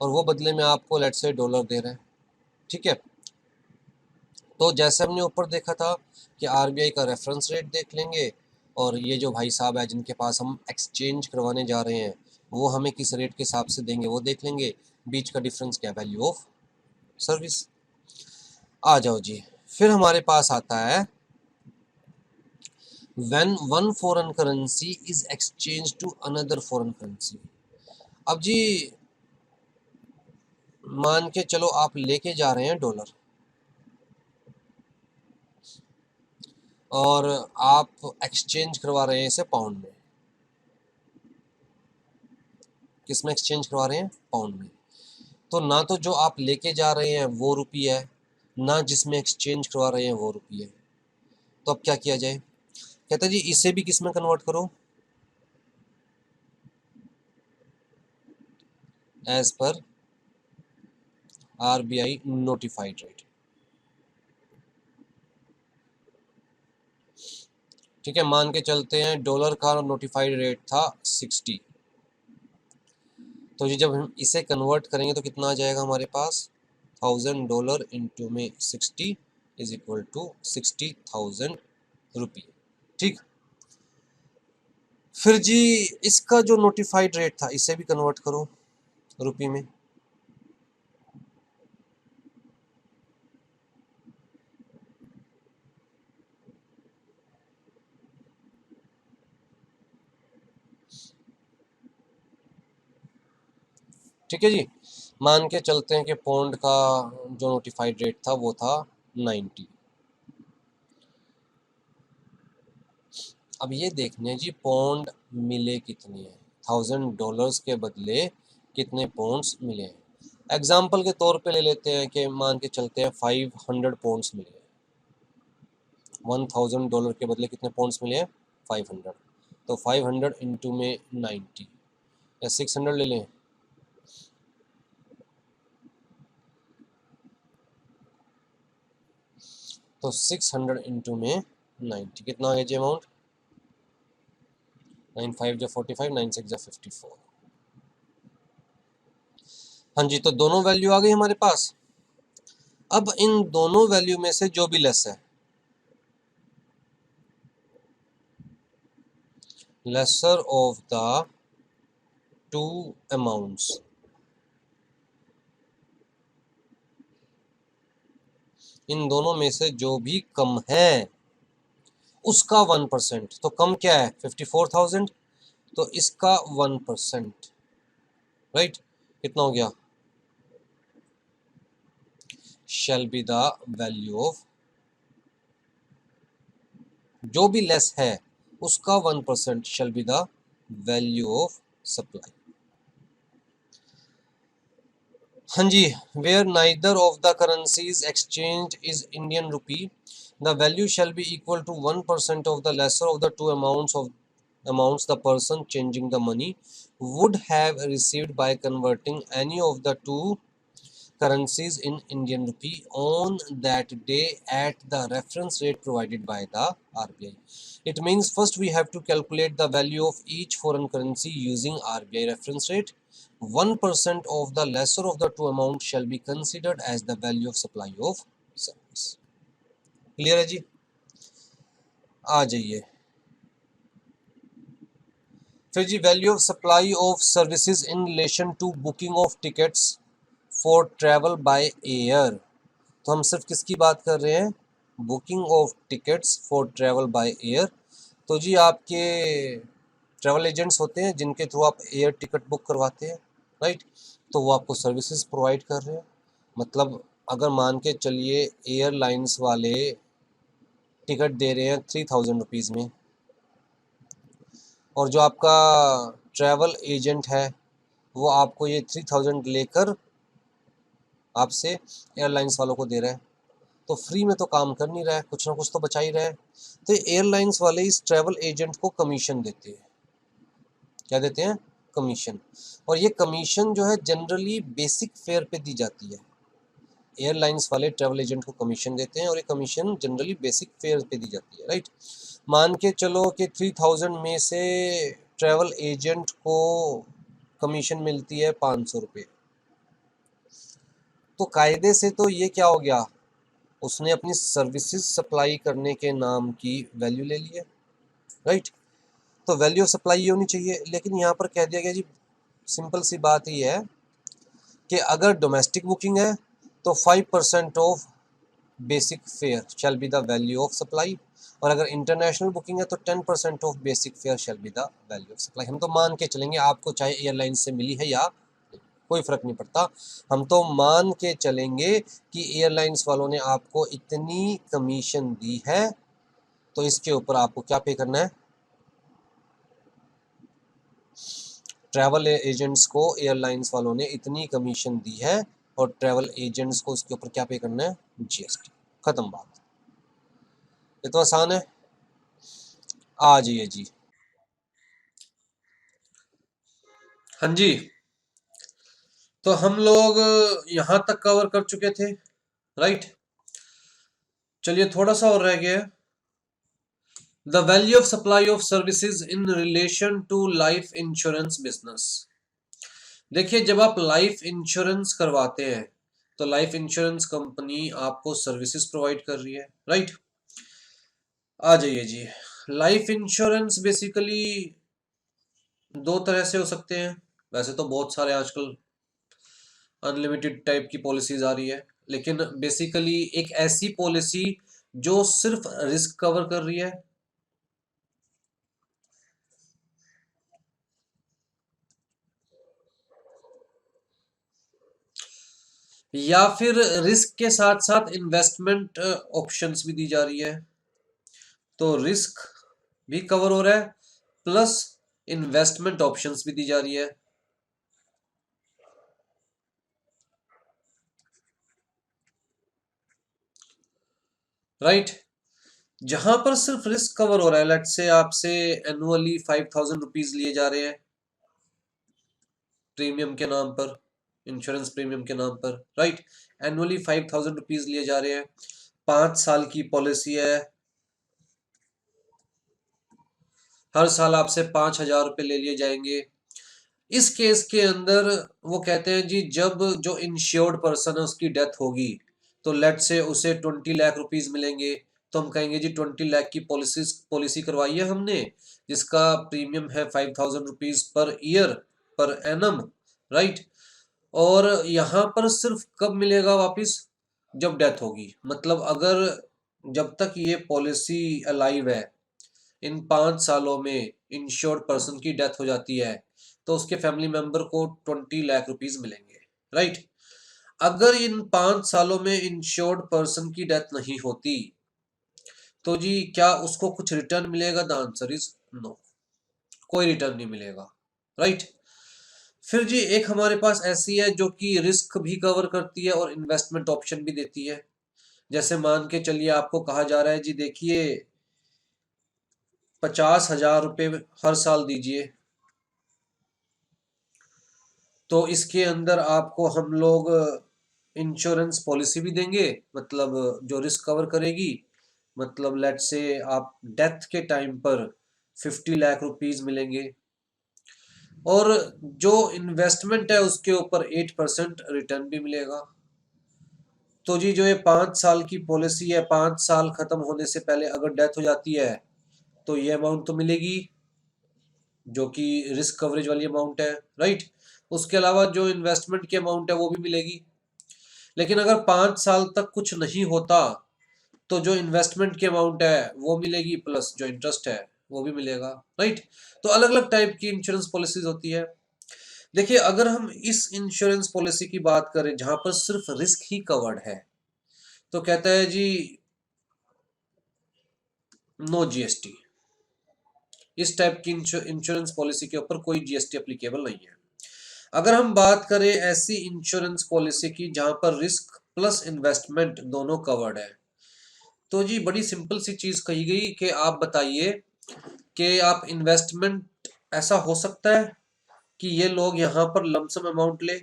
और वो बदले में आपको लेट से डॉलर दे रहे हैं। ठीक है, तो जैसे हमने ऊपर देखा था कि RBI का रेफरेंस रेट देख लेंगे, और ये जो भाई साहब है जिनके पास हम एक्सचेंज करवाने जा रहे हैं वो हमें किस रेट के हिसाब से देंगे वो देख लेंगे, बीच का डिफरेंस क्या, वैल्यू ऑफ सर्विस। आ जाओ जी, फिर हमारे पास आता है when one foreign currency is exchange to another foreign currency. अब जी मान के चलो आप लेके जा रहे हैं डॉलर, और आप एक्सचेंज करवा रहे हैं इसे पाउंड में, किस में एक्सचेंज करवा रहे हैं, पाउंड में। तो ना तो जो आप लेके जा रहे हैं वो रुपी है, ना जिसमें एक्सचेंज करवा रहे हैं वो रुपी है, तो अब क्या किया जाए, कहता जी इसे भी किस में कन्वर्ट करो, as per RBI notified rate. ठीक है, मान के चलते हैं डॉलर का नोटिफाइड रेट था 60, तो जी जब हम इसे कन्वर्ट करेंगे तो कितना आ जाएगा हमारे पास, $1000 इंटू में 60 इज इक्वल टू 60,000 रुपये। ठीक, फिर जी इसका जो नोटिफाइड रेट था इसे भी कन्वर्ट करो रुपये में। ठीक है जी, मान के चलते हैं कि पौंड का जो नोटिफाइड रेट था वो था 90। अब ये देखने हैं जी पौंड मिले कितने हैं, $1000 के बदले कितने पौंड्स मिले हैं। एग्जाम्पल के तौर पे ले लेते हैं कि मान के चलते हैं 500 पौंड्स मिले हैं, $1000 के बदले कितने पौंड्स मिले हैं 500, तो 500 इंटू में 90 या 600 ले लें, तो 600 इंटू में 90 कितना आ गया जी अमाउंट? 9 5 जा 45, 9 6 जा 54। हाँ जी, तो दोनों वैल्यू आ गई हमारे पास। अब इन दोनों वैल्यू में से जो भी लेस है, lesser of the two amounts, इन दोनों में से जो भी कम है उसका 1%। तो कम क्या है? 54,000, तो इसका 1%, राइट? कितना हो गया? Shall be the value of, जो भी लेस है उसका 1% shall be the value of supply. हाँ जी, where neither of the currencies exchange is Indian rupee, the value shall be equal to 1% of the lesser of the two amounts the person changing the money would have received by converting any of the two currencies in Indian rupee on that day at the reference rate provided by the RBI. It means first we have to calculate the value of each foreign currency using RBI reference rate. 1% of the lesser of the two amounts shall be considered as the value of supply of service. Clear है जी? आ जाइए फिर जी, value of supply of services in relation to booking of tickets for travel by air. तो हम सिर्फ किसकी बात कर रहे हैं? Booking of tickets for travel by air. तो जी आपके ट्रैवल एजेंट्स होते हैं जिनके थ्रू आप एयर टिकट बुक करवाते हैं, राइट? तो वो आपको सर्विसेज प्रोवाइड कर रहे हैं। मतलब अगर मान के चलिए एयरलाइंस वाले टिकट दे रहे हैं 3000 रुपीज़ में, और जो आपका ट्रैवल एजेंट है वो आपको ये 3000 लेकर आपसे एयरलाइंस वालों को दे रहा है, तो फ्री में तो काम कर नहीं रहा है, कुछ ना कुछ तो बचा ही रहा है। तो एयरलाइंस वाले इस ट्रैवल एजेंट को कमीशन देते हैं। क्या देते हैं? कमीशन। और ये कमीशन जो है जनरली बेसिक फेयर पे दी जाती है। एयरलाइंस वाले ट्रैवल एजेंट को कमीशन देते हैं और ये कमीशन जनरली बेसिक फेयर पे दी जाती है, राइट? मान के चलो कि 3000 में से ट्रैवल एजेंट को कमीशन मिलती है 500 रुपये, तो कायदे से तो ये क्या हो गया? उसने अपनी सर्विसेज सप्लाई करने के नाम की वैल्यू ले ली है, राइट? तो वैल्यू ऑफ सप्लाई ये होनी चाहिए। लेकिन यहाँ पर कह दिया गया जी, सिंपल सी बात ही है कि अगर डोमेस्टिक बुकिंग है तो 5% of basic fair shell be the value of supply, और अगर इंटरनेशनल बुकिंग है तो 10% of basic fair shell be the value of supply. हम तो मान के चलेंगे, आपको चाहे एयरलाइन से मिली है या कोई फर्क नहीं पड़ता, हम तो मान के चलेंगे कि एयरलाइंस वालों ने आपको इतनी कमीशन दी है, तो इसके ऊपर आपको क्या पे करना है? ट्रैवल एजेंट्स को एयरलाइंस वालों ने इतनी कमीशन दी है और ट्रैवल एजेंट्स को इसके ऊपर क्या पे करना है? जीएसटी। खत्म बात। ये तो आसान है। आ जाइए जी। हाँ जी, तो हम लोग यहां तक कवर कर चुके थे, राइट? चलिए थोड़ा सा और रह गया है। The value of supply of services in relation to life insurance business. देखिए, जब आप लाइफ इंश्योरेंस करवाते हैं तो लाइफ इंश्योरेंस कंपनी आपको सर्विसेज प्रोवाइड कर रही है, राइट? आ जाइए जी। लाइफ इंश्योरेंस बेसिकली दो तरह से हो सकते हैं। वैसे तो बहुत सारे आजकल अनलिमिटेड टाइप की पॉलिसीज आ रही है, लेकिन बेसिकली एक ऐसी पॉलिसी जो सिर्फ रिस्क कवर कर रही है, या फिर रिस्क के साथ साथ इन्वेस्टमेंट ऑप्शंस भी दी जा रही है। तो रिस्क भी कवर हो रहा है प्लस इन्वेस्टमेंट ऑप्शंस भी दी जा रही है। राइट? जहां पर सिर्फ रिस्क कवर हो रहा है, लेट्स से आपसे एनुअली 5000 रुपीज लिए जा रहे हैं प्रीमियम के नाम पर, इंश्योरेंस प्रीमियम के नाम पर, राइट? एनुअली 5000 रुपीज लिए जा रहे हैं, 5 साल की पॉलिसी है, हर साल आपसे 5,000 रुपये ले लिए जाएंगे। इस केस के अंदर वो कहते हैं जी जब जो इंश्योर्ड पर्सन है उसकी डेथ होगी तो लेट से उसे 20 लाख रुपीज मिलेंगे। तो हम कहेंगे जी 20 लाख की पॉलिसी करवाई है हमने, जिसका प्रीमियम है 5,000 rupees per year per annum, right. और यहाँ पर सिर्फ कब मिलेगा वापिस, जब डेथ होगी। मतलब अगर जब तक ये पॉलिसी अलाइव है, इन 5 सालों में इंश्योर्ड पर्सन की डेथ हो जाती है तो उसके फैमिली मेंबर को 20 लाख रुपीज मिलेंगे, राइट। अगर इन 5 सालों में इंश्योर्ड पर्सन की डेथ नहीं होती तो जी क्या उसको कुछ रिटर्न मिलेगा? द आंसर इज नो, कोई रिटर्न नहीं मिलेगा, राइट। फिर जी एक हमारे पास ऐसी है जो कि रिस्क भी कवर करती है और इन्वेस्टमेंट ऑप्शन भी देती है। जैसे मान के चलिए आपको कहा जा रहा है जी देखिए 50,000 रुपये हर साल दीजिए, तो इसके अंदर आपको हम लोग इंश्योरेंस पॉलिसी भी देंगे, मतलब जो रिस्क कवर करेगी। मतलब लेट से आप डेथ के टाइम पर 50 लाख रुपीज मिलेंगे, और जो इन्वेस्टमेंट है उसके ऊपर 8% रिटर्न भी मिलेगा। तो जी जो ये 5 साल की पॉलिसी है, 5 साल खत्म होने से पहले अगर डेथ हो जाती है तो ये अमाउंट तो मिलेगी जो कि रिस्क कवरेज वाली अमाउंट है, राइट। उसके अलावा जो इन्वेस्टमेंट की अमाउंट है वो भी मिलेगी। लेकिन अगर 5 साल तक कुछ नहीं होता तो जो इन्वेस्टमेंट की अमाउंट है वो मिलेगी, प्लस जो इंटरेस्ट है वो भी मिलेगा, राइट। तो अलग अलग टाइप की इंश्योरेंस पॉलिसीज होती है। देखिए अगर हम इस इंश्योरेंस पॉलिसी की बात करें जहां पर सिर्फ रिस्क ही कवर्ड है तो कहता है जी नो जीएसटी। इस टाइप की इंश्योरेंस पॉलिसी के ऊपर कोई जीएसटी एप्लीकेबल नहीं है। अगर हम बात करें ऐसी इंश्योरेंस पॉलिसी की जहां पर रिस्क प्लस इन्वेस्टमेंट दोनों कवर्ड है, तो जी बड़ी सिंपल सी चीज कही गई कि आप बताइए कि आप इन्वेस्टमेंट ऐसा हो सकता है कि ये लोग यहां पर लमसम अमाउंट ले।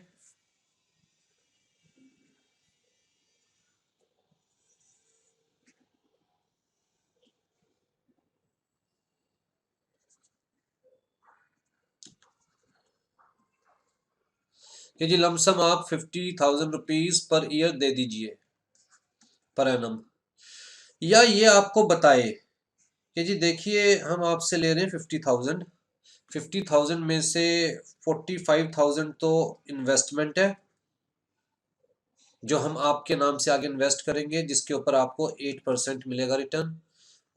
कि जी लमसम आप 50,000 रुपीज पर ईयर दे दीजिए पर एनम, या ये आपको बताए कि जी देखिए हम आपसे ले रहे हैं 50,000, 50,000 में से 45,000 तो इन्वेस्टमेंट है जो हम आपके नाम से आगे इन्वेस्ट करेंगे जिसके ऊपर आपको 8% मिलेगा रिटर्न,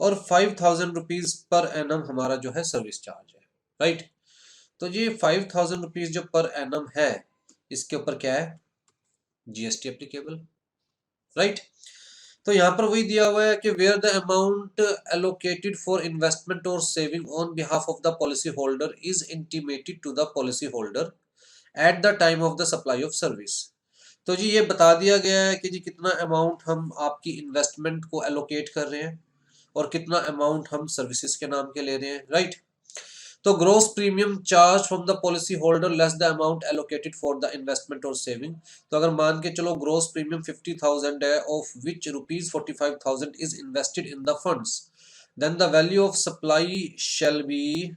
और 5,000 रुपीज पर एनम हमारा जो है सर्विस चार्ज है, राइट। तो ये 5,000 रुपीज जो पर एनम है इसके ऊपर क्या है, जीएसटी एप्लीकेबल, राइट। तो यहाँ पर वही दिया हुआ है कि where the amount allocated for investment और saving on behalf of the policy holder is intimated to the policy holder at the time of the supply of service. तो जी ये बता दिया गया है कि जी कितना अमाउंट हम आपकी इन्वेस्टमेंट को एलोकेट कर रहे हैं और कितना अमाउंट हम सर्विसेज के नाम के ले रहे हैं, राइट। तो gross premium charge from the policy holder less the amount allocated for the investment और सेविंग। तो अगर मान के चलो ग्रोस प्रीमियम 50,000 है, of which rupees 45,000 is invested in the funds, then the value of supply shall be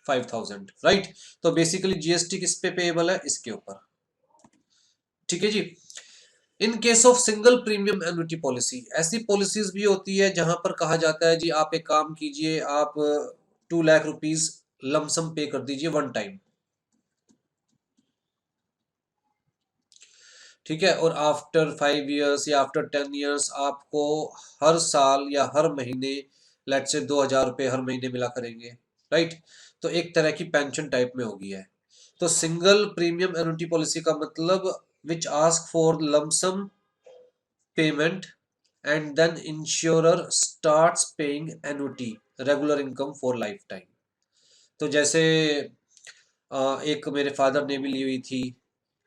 5,000, right. तो basically GST किस पे पेएबल है, इसके ऊपर, ठीक है जी। In case of single premium annuity policy, ऐसी पॉलिसीज भी होती है जहां पर कहा जाता है जी आप एक काम कीजिए, आप 2 लाख रुपीज लमसम पे कर दीजिए वन टाइम, ठीक है। और आफ्टर 5 इयर्स या आफ्टर 10 इयर्स आपको हर साल या हर महीने लेट से 2,000 रुपये हर महीने मिला करेंगे, राइट। तो एक तरह की पेंशन टाइप में होगी है। तो सिंगल प्रीमियम एन्युटी पॉलिसी का मतलब which ask for lump sum payment and then insurer starts paying annuity regular income for lifetime। तो जैसे एक मेरे फादर ने भी ली हुई थी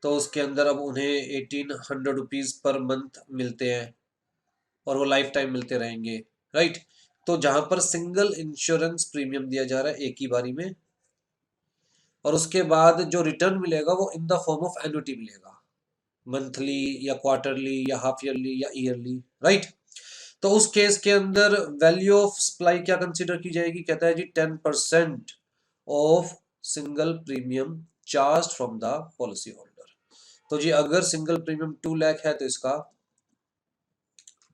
तो उसके अंदर अब उन्हें 1,800 रुपीज पर मंथ मिलते हैं और वो लाइफ टाइम मिलते रहेंगे, राइट। तो जहां पर सिंगल इंश्योरेंस प्रीमियम दिया जा रहा है एक ही बारी में, और उसके बाद जो रिटर्न मिलेगा वो इन द फॉर्म ऑफ एन्युटी मिलेगा, मंथली या क्वार्टरली या हाफ ईयरली या ईयरली, राइट। तो उस केस के अंदर वैल्यू ऑफ सप्लाई क्या कंसीडर की जाएगी, कहता है जी 10% of single premium charge from the policy holder. तो जी अगर सिंगल प्रीमियम 2 लाख है तो इसका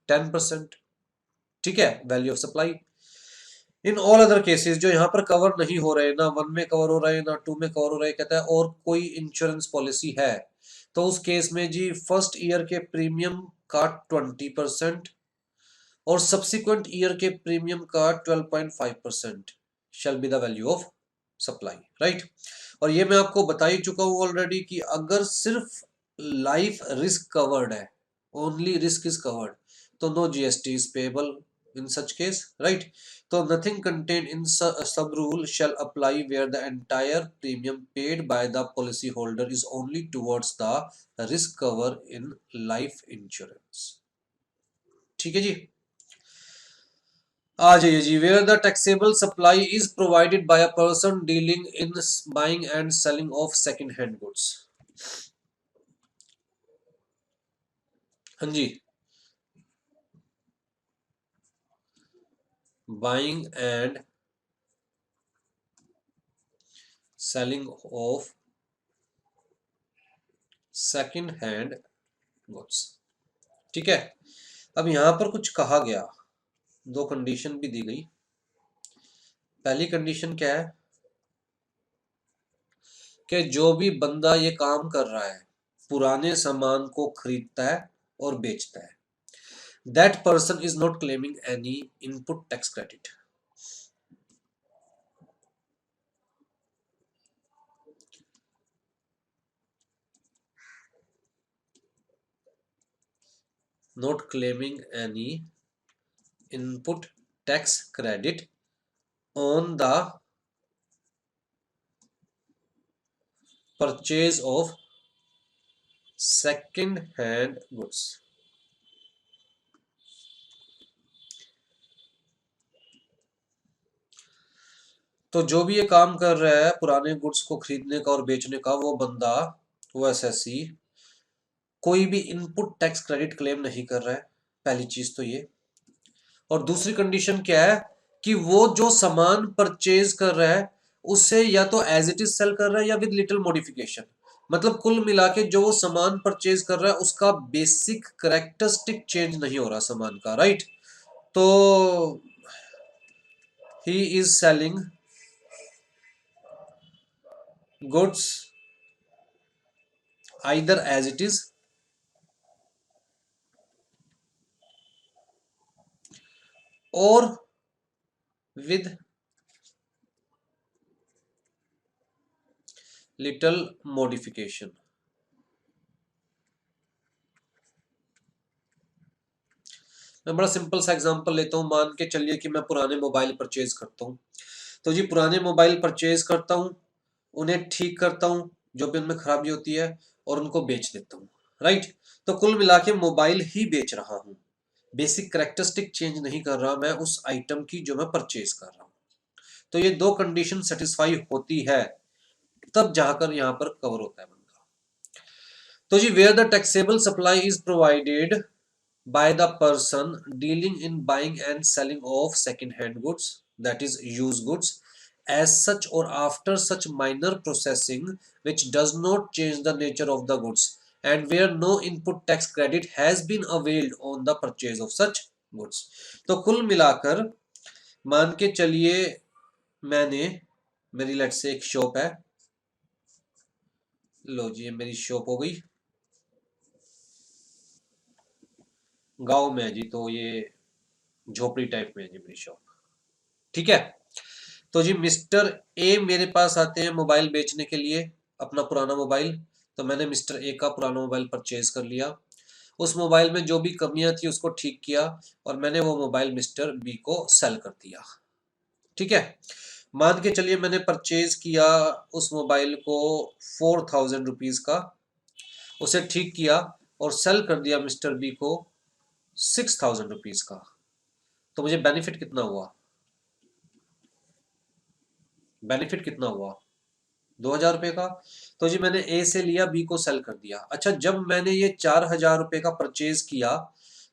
10%, ठीक है, value of supply. In all other cases जो यहाँ पर कवर नहीं हो रहे, ना 1 में कवर हो रहे ना 2 में कवर हो रहे, कहता है और कोई इंश्योरेंस पॉलिसी है तो उस केस में जी फर्स्ट ईयर के प्रीमियम का 20% और सब्सिक्वेंट ईयर के प्रीमियम का 12.5% शैल be the value of supply, right. और ये मैं आपको बता ही चुका हूं ऑलरेडी कि अगर सिर्फ लाइफ रिस्क कवर्ड है, ओनली रिस्क इज कवर्ड, तो no GST is payable in such case, right? So nothing contained in sub rule shall apply where the entire premium paid by the policy holder is only towards the risk cover in life insurance, ठीक है जी। आ जाइए जी, where the taxable supply is provided by a person dealing in buying and selling of second hand goods। हाँ जी, buying and selling of second hand goods, ठीक है। अब यहां पर कुछ कहा गया, दो कंडीशन भी दी गई। पहली कंडीशन क्या है कि जो भी बंदा ये काम कर रहा है, पुराने सामान को खरीदता है और बेचता है, that person is not claiming any input tax credit. Not claiming any input tax credit on the purchase of second hand goods. तो जो भी ये काम कर रहा है पुराने गुड्स को खरीदने का और बेचने का, वो बंदा, वो एसएससी कोई भी इनपुट टैक्स क्रेडिट क्लेम नहीं कर रहा है, पहली चीज तो ये। और दूसरी कंडीशन क्या है कि वो जो सामान परचेज कर रहा है उसे या तो एज इट इज सेल कर रहा है या विद लिटिल मॉडिफिकेशन। मतलब कुल मिला के जो वो सामान परचेज कर रहा है उसका बेसिक करेक्टरिस्टिक चेंज नहीं हो रहा सामान का, राइट। तो he is selling goods either as it is और with little modification। मैं बड़ा सिंपल सा एग्जांपल लेता हूं, मान के चलिए कि मैं पुराने मोबाइल परचेज करता हूं। तो जी पुराने मोबाइल परचेज करता हूं, उन्हें ठीक करता हूं जो भी उनमें खराबी होती है और उनको बेच देता हूं, राइट। तो कुल मिला के मोबाइल ही बेच रहा हूं, बेसिक करेक्टरिस्टिक चेंज नहीं कर रहा मैं उस आइटम की जो मैं परचेज कर रहा हूं। तो ये दो कंडीशन सेटिस्फाई होती है तब जाकर यहां पर कवर होता है बंदा। तो जी where the taxable supply is provided by the person dealing in buying and selling of second hand goods, that is used goods, as such or after such minor processing which does not change the nature of the goods and where no input tax credit has been availed on the purchase of such goods। तो कुल मिलाकर मान के चलिए मैंने, मेरी late से एक शॉप है, लो जी ये मेरी शॉप हो गई, गांव में है जी, तो ये झोपड़ी टाइप में है जी मेरी शॉप, ठीक है। तो जी मिस्टर ए मेरे पास आते हैं मोबाइल बेचने के लिए अपना पुराना मोबाइल। तो मैंने मिस्टर ए का पुराना मोबाइल परचेज कर लिया, उस मोबाइल में जो भी कमियां थी उसको ठीक किया और मैंने वो मोबाइल मिस्टर बी को सेल कर दिया, ठीक है। मान के चलिए मैंने परचेज किया उस मोबाइल को 4000 रुपीज का, उसे ठीक किया और सेल कर दिया मिस्टर बी को 6000 रुपीज का। तो मुझे बेनिफिट कितना हुआ, बेनिफिट कितना हुआ, 2,000 रुपये का। तो जी मैंने ए से लिया, बी को सेल कर दिया। अच्छा, जब मैंने ये 4,000 रुपये का परचेज किया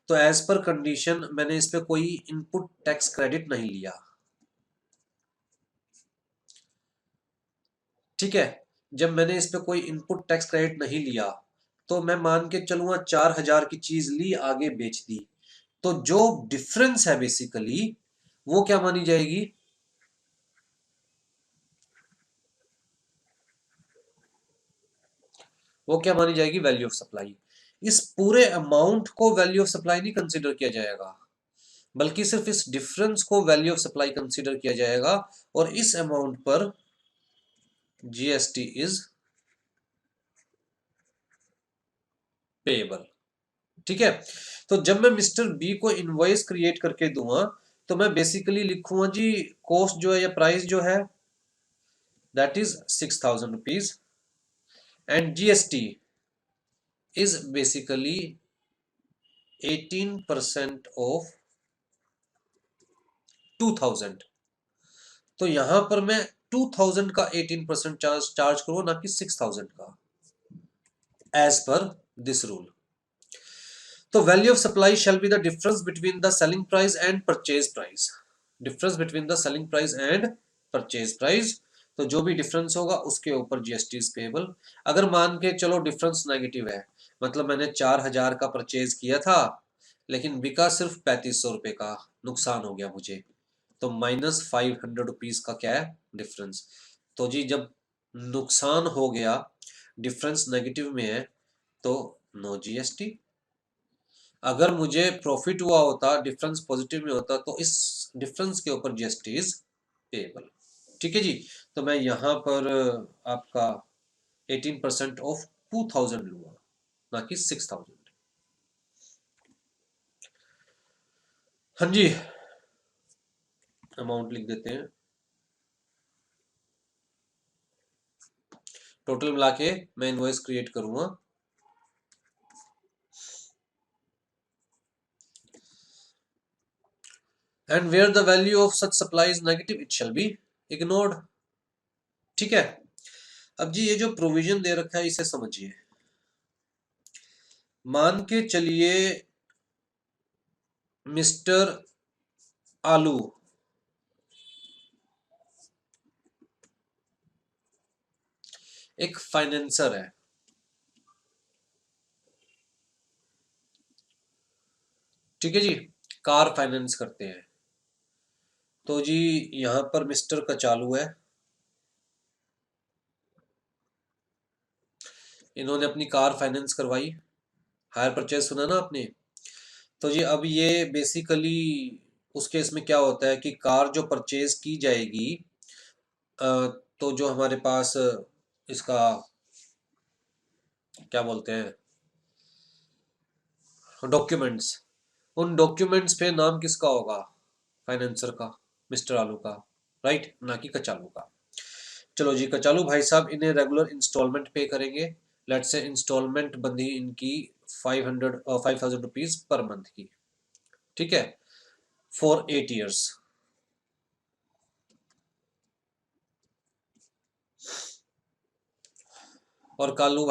तो एज पर कंडीशन मैंने इस पे कोई इनपुट टैक्स क्रेडिट नहीं लिया, ठीक है। जब मैंने इस पे कोई इनपुट टैक्स क्रेडिट नहीं लिया तो मैं मान के चलूंगा 4,000 की चीज ली, आगे बेच दी, तो जो डिफरेंस है बेसिकली वो क्या मानी जाएगी? वो क्या मानी जाएगी? Value of supply. इस पूरे अमाउंट को वैल्यू ऑफ सप्लाई नहीं कंसीडर किया जाएगा, बल्कि सिर्फ इस डिफरेंस को वैल्यू ऑफ सप्लाई कंसीडर किया जाएगा, और इस अमाउंट पर जीएसटी इज पेएबल, ठीक है। तो जब मैं मिस्टर बी को इनवॉइस क्रिएट करके दूंगा तो मैं बेसिकली लिखूंगा जी कॉस्ट जो है या प्राइस जो है that is 6,000 rupees, and GST is basically 18% of 2,000। तो यहां पर मैं 2,000 का 18% चार्ज करूँ, ना कि 6,000 का, एज पर दिस रूल। तो value of supply shall be the difference between the selling price and purchase price. Difference between the selling price and purchase price, तो जो भी डिफरेंस होगा उसके ऊपर जीएसटी इज पेएबल। अगर मान के चलो डिफरेंस नेगेटिव है, मतलब मैंने 4,000 का परचेज किया था लेकिन बिका सिर्फ 3,500 रुपये का, नुकसान हो गया मुझे, तो -500 रुपीज का क्या है? डिफरेंस। तो जी जब नुकसान हो गया, डिफरेंस नेगेटिव में है, तो नो जीएसटी। अगर मुझे प्रॉफिट हुआ होता, डिफरेंस पॉजिटिव में होता, तो इस डिफरेंस के ऊपर जीएसटी इज पेएबल, ठीक है जी। तो मैं यहां पर आपका 18% ऑफ 2,000 लूंगा, ना कि 6,000। हाँ जी, अमाउंट लिख देते हैं। टोटल मिला के मैं इनवॉइस क्रिएट करूंगा, and where the value of such supply is negative it shall be ignored, ठीक है। अब जी ये जो प्रोविजन दे रखा है इसे समझिए। मान के चलिए मिस्टर आलू एक फाइनेंसर है, ठीक है जी, कार फाइनेंस करते हैं। तो जी यहां पर मिस्टर कचालू है, इन्होंने अपनी कार फाइनेंस करवाई, हायर परचेज सुना ना आपने। तो जी अब ये बेसिकली उस केस में क्या होता है कि कार जो परचेज की जाएगी, तो जो हमारे पास इसका क्या बोलते हैं, डॉक्यूमेंट्स, उन डॉक्यूमेंट्स पे नाम किसका होगा? फाइनेंसर का, मिस्टर आलू का, राइट, ना कि कचालू का। चलो जी, कचालू भाई साहब इन्हें रेगुलर इंस्टॉलमेंट पे करेंगे। लेट से इंस्टॉलमेंट बंदी इनकी 5,000 रुपीज पर मंथ की, ठीक है, फॉर 8 years। और कचालू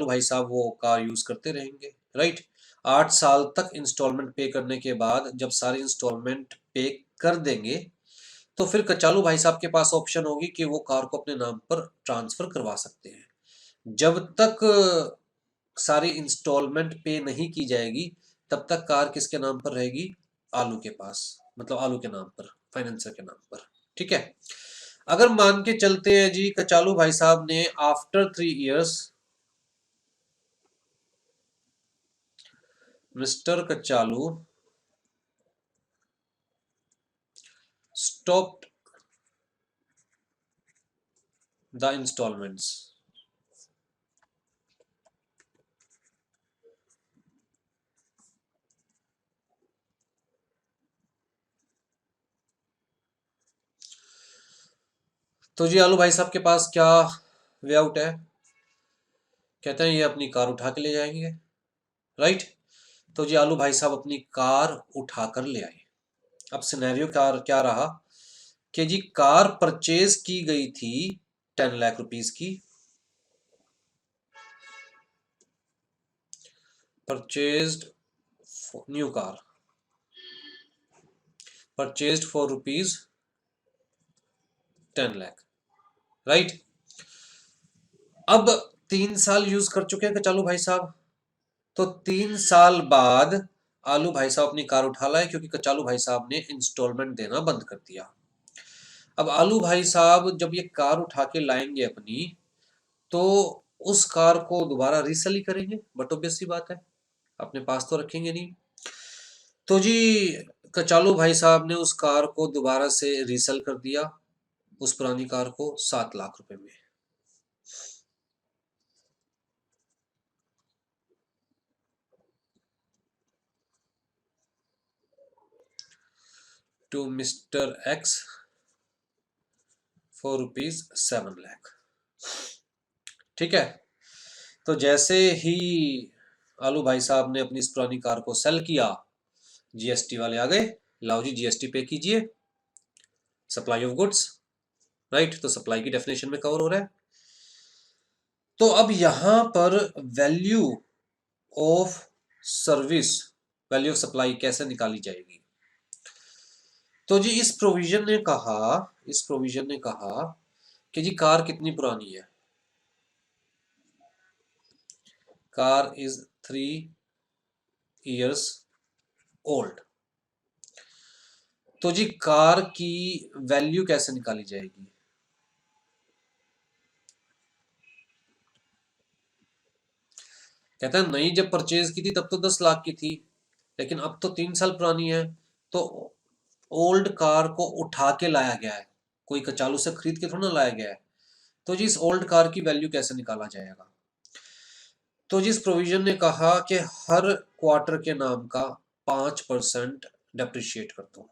भाई साहब वो कार यूज करते रहेंगे, राइट। 8 साल तक इंस्टॉलमेंट पे करने के बाद जब सारी इंस्टॉलमेंट पे कर देंगे तो फिर कचालू भाई साहब के पास ऑप्शन होगी कि वो कार को अपने नाम पर ट्रांसफर करवा सकते हैं। जब तक सारी इंस्टॉलमेंट पे नहीं की जाएगी तब तक कार किसके नाम पर रहेगी? आलू के पास, मतलब आलू के नाम पर, फाइनेंसर के नाम पर, ठीक है। अगर मान के चलते हैं जी कचालू भाई साहब ने आफ्टर 3 years मिस्टर कचालू stopped the installments, तो जी आलू भाई साहब के पास क्या वे आउट है? कहते हैं ये अपनी कार उठा के ले जाएंगे, राइट। तो जी आलू भाई साहब अपनी कार उठाकर ले आए। अब सिनेरियो क्या क्या रहा कि जी कार परचेज की गई थी 10 लाख रुपीस की, purchased new car, purchased for rupees 10 lakh, right. अब 3 साल यूज कर चुके हैं कचालू भाई साहब, तो 3 साल बाद आलू भाई साहब अपनी कार उठा लाए, क्योंकि कचालू भाई साहब ने इंस्टॉलमेंट देना बंद कर दिया। अब आलू भाई साहब जब ये कार उठा के लाएंगे अपनी, तो उस कार को दोबारा रीसेल ही करेंगे, बट ऑब्वियस सी बात है, अपने पास तो रखेंगे नहीं। तो जी कचालू भाई साहब ने उस कार को दोबारा से रीसेल कर दिया, उस पुरानी कार को 7 लाख रुपए में। To mister X for rupees 7 lakh, ठीक है। तो जैसे ही आलू भाई साहब ने अपनी इस पुरानी कार को सेल किया, जीएसटी वाले आ गए, लाओ जी जीएसटी पे कीजिए, सप्लाई ऑफ गुड्स, राइट। तो सप्लाई की डेफिनेशन में कवर हो रहा है। तो अब यहां पर value of service, value of supply कैसे निकाली जाएगी? तो जी इस प्रोविजन ने कहा कि जी कार कितनी पुरानी है, कार इज 3 years ओल्ड। तो जी कार की वैल्यू कैसे निकाली जाएगी? कहता है नहीं, जब परचेज की थी तब तो 10 लाख की थी, लेकिन अब तो 3 साल पुरानी है, तो ओल्ड कार को उठा के लाया गया है, कोई कचालू से खरीद के थोड़ा ना लाया गया है। तो जी इस ओल्ड कार की वैल्यू कैसे निकाला जाएगा? तो जी इस प्रोविजन ने कहा कि हर क्वार्टर के नाम का 5% डेप्रिशिएट कर दो।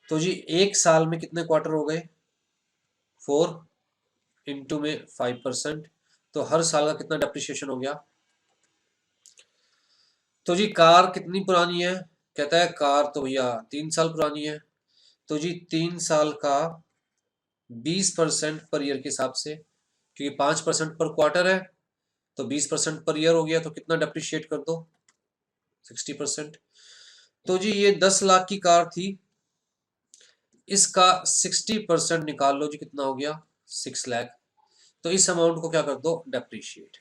तो जी एक साल में कितने क्वार्टर हो गए? 4 इंटू में 5%, तो हर साल का कितना डेप्रिशिएशन हो गया? तो जी कार कितनी पुरानी है? कहता है कार तो भैया 3 साल पुरानी है, तो जी 3 साल का 20% पर ईयर के हिसाब से, क्योंकि 5% पर क्वार्टर है, तो 20% पर ईयर हो गया, तो कितना डेप्रिशिएट कर दो? 60%। तो जी ये 10 लाख की कार थी, इसका 60% निकाल लो जी, कितना हो गया? 6 लाख। तो इस अमाउंट को क्या कर दो? डेप्रिशिएट।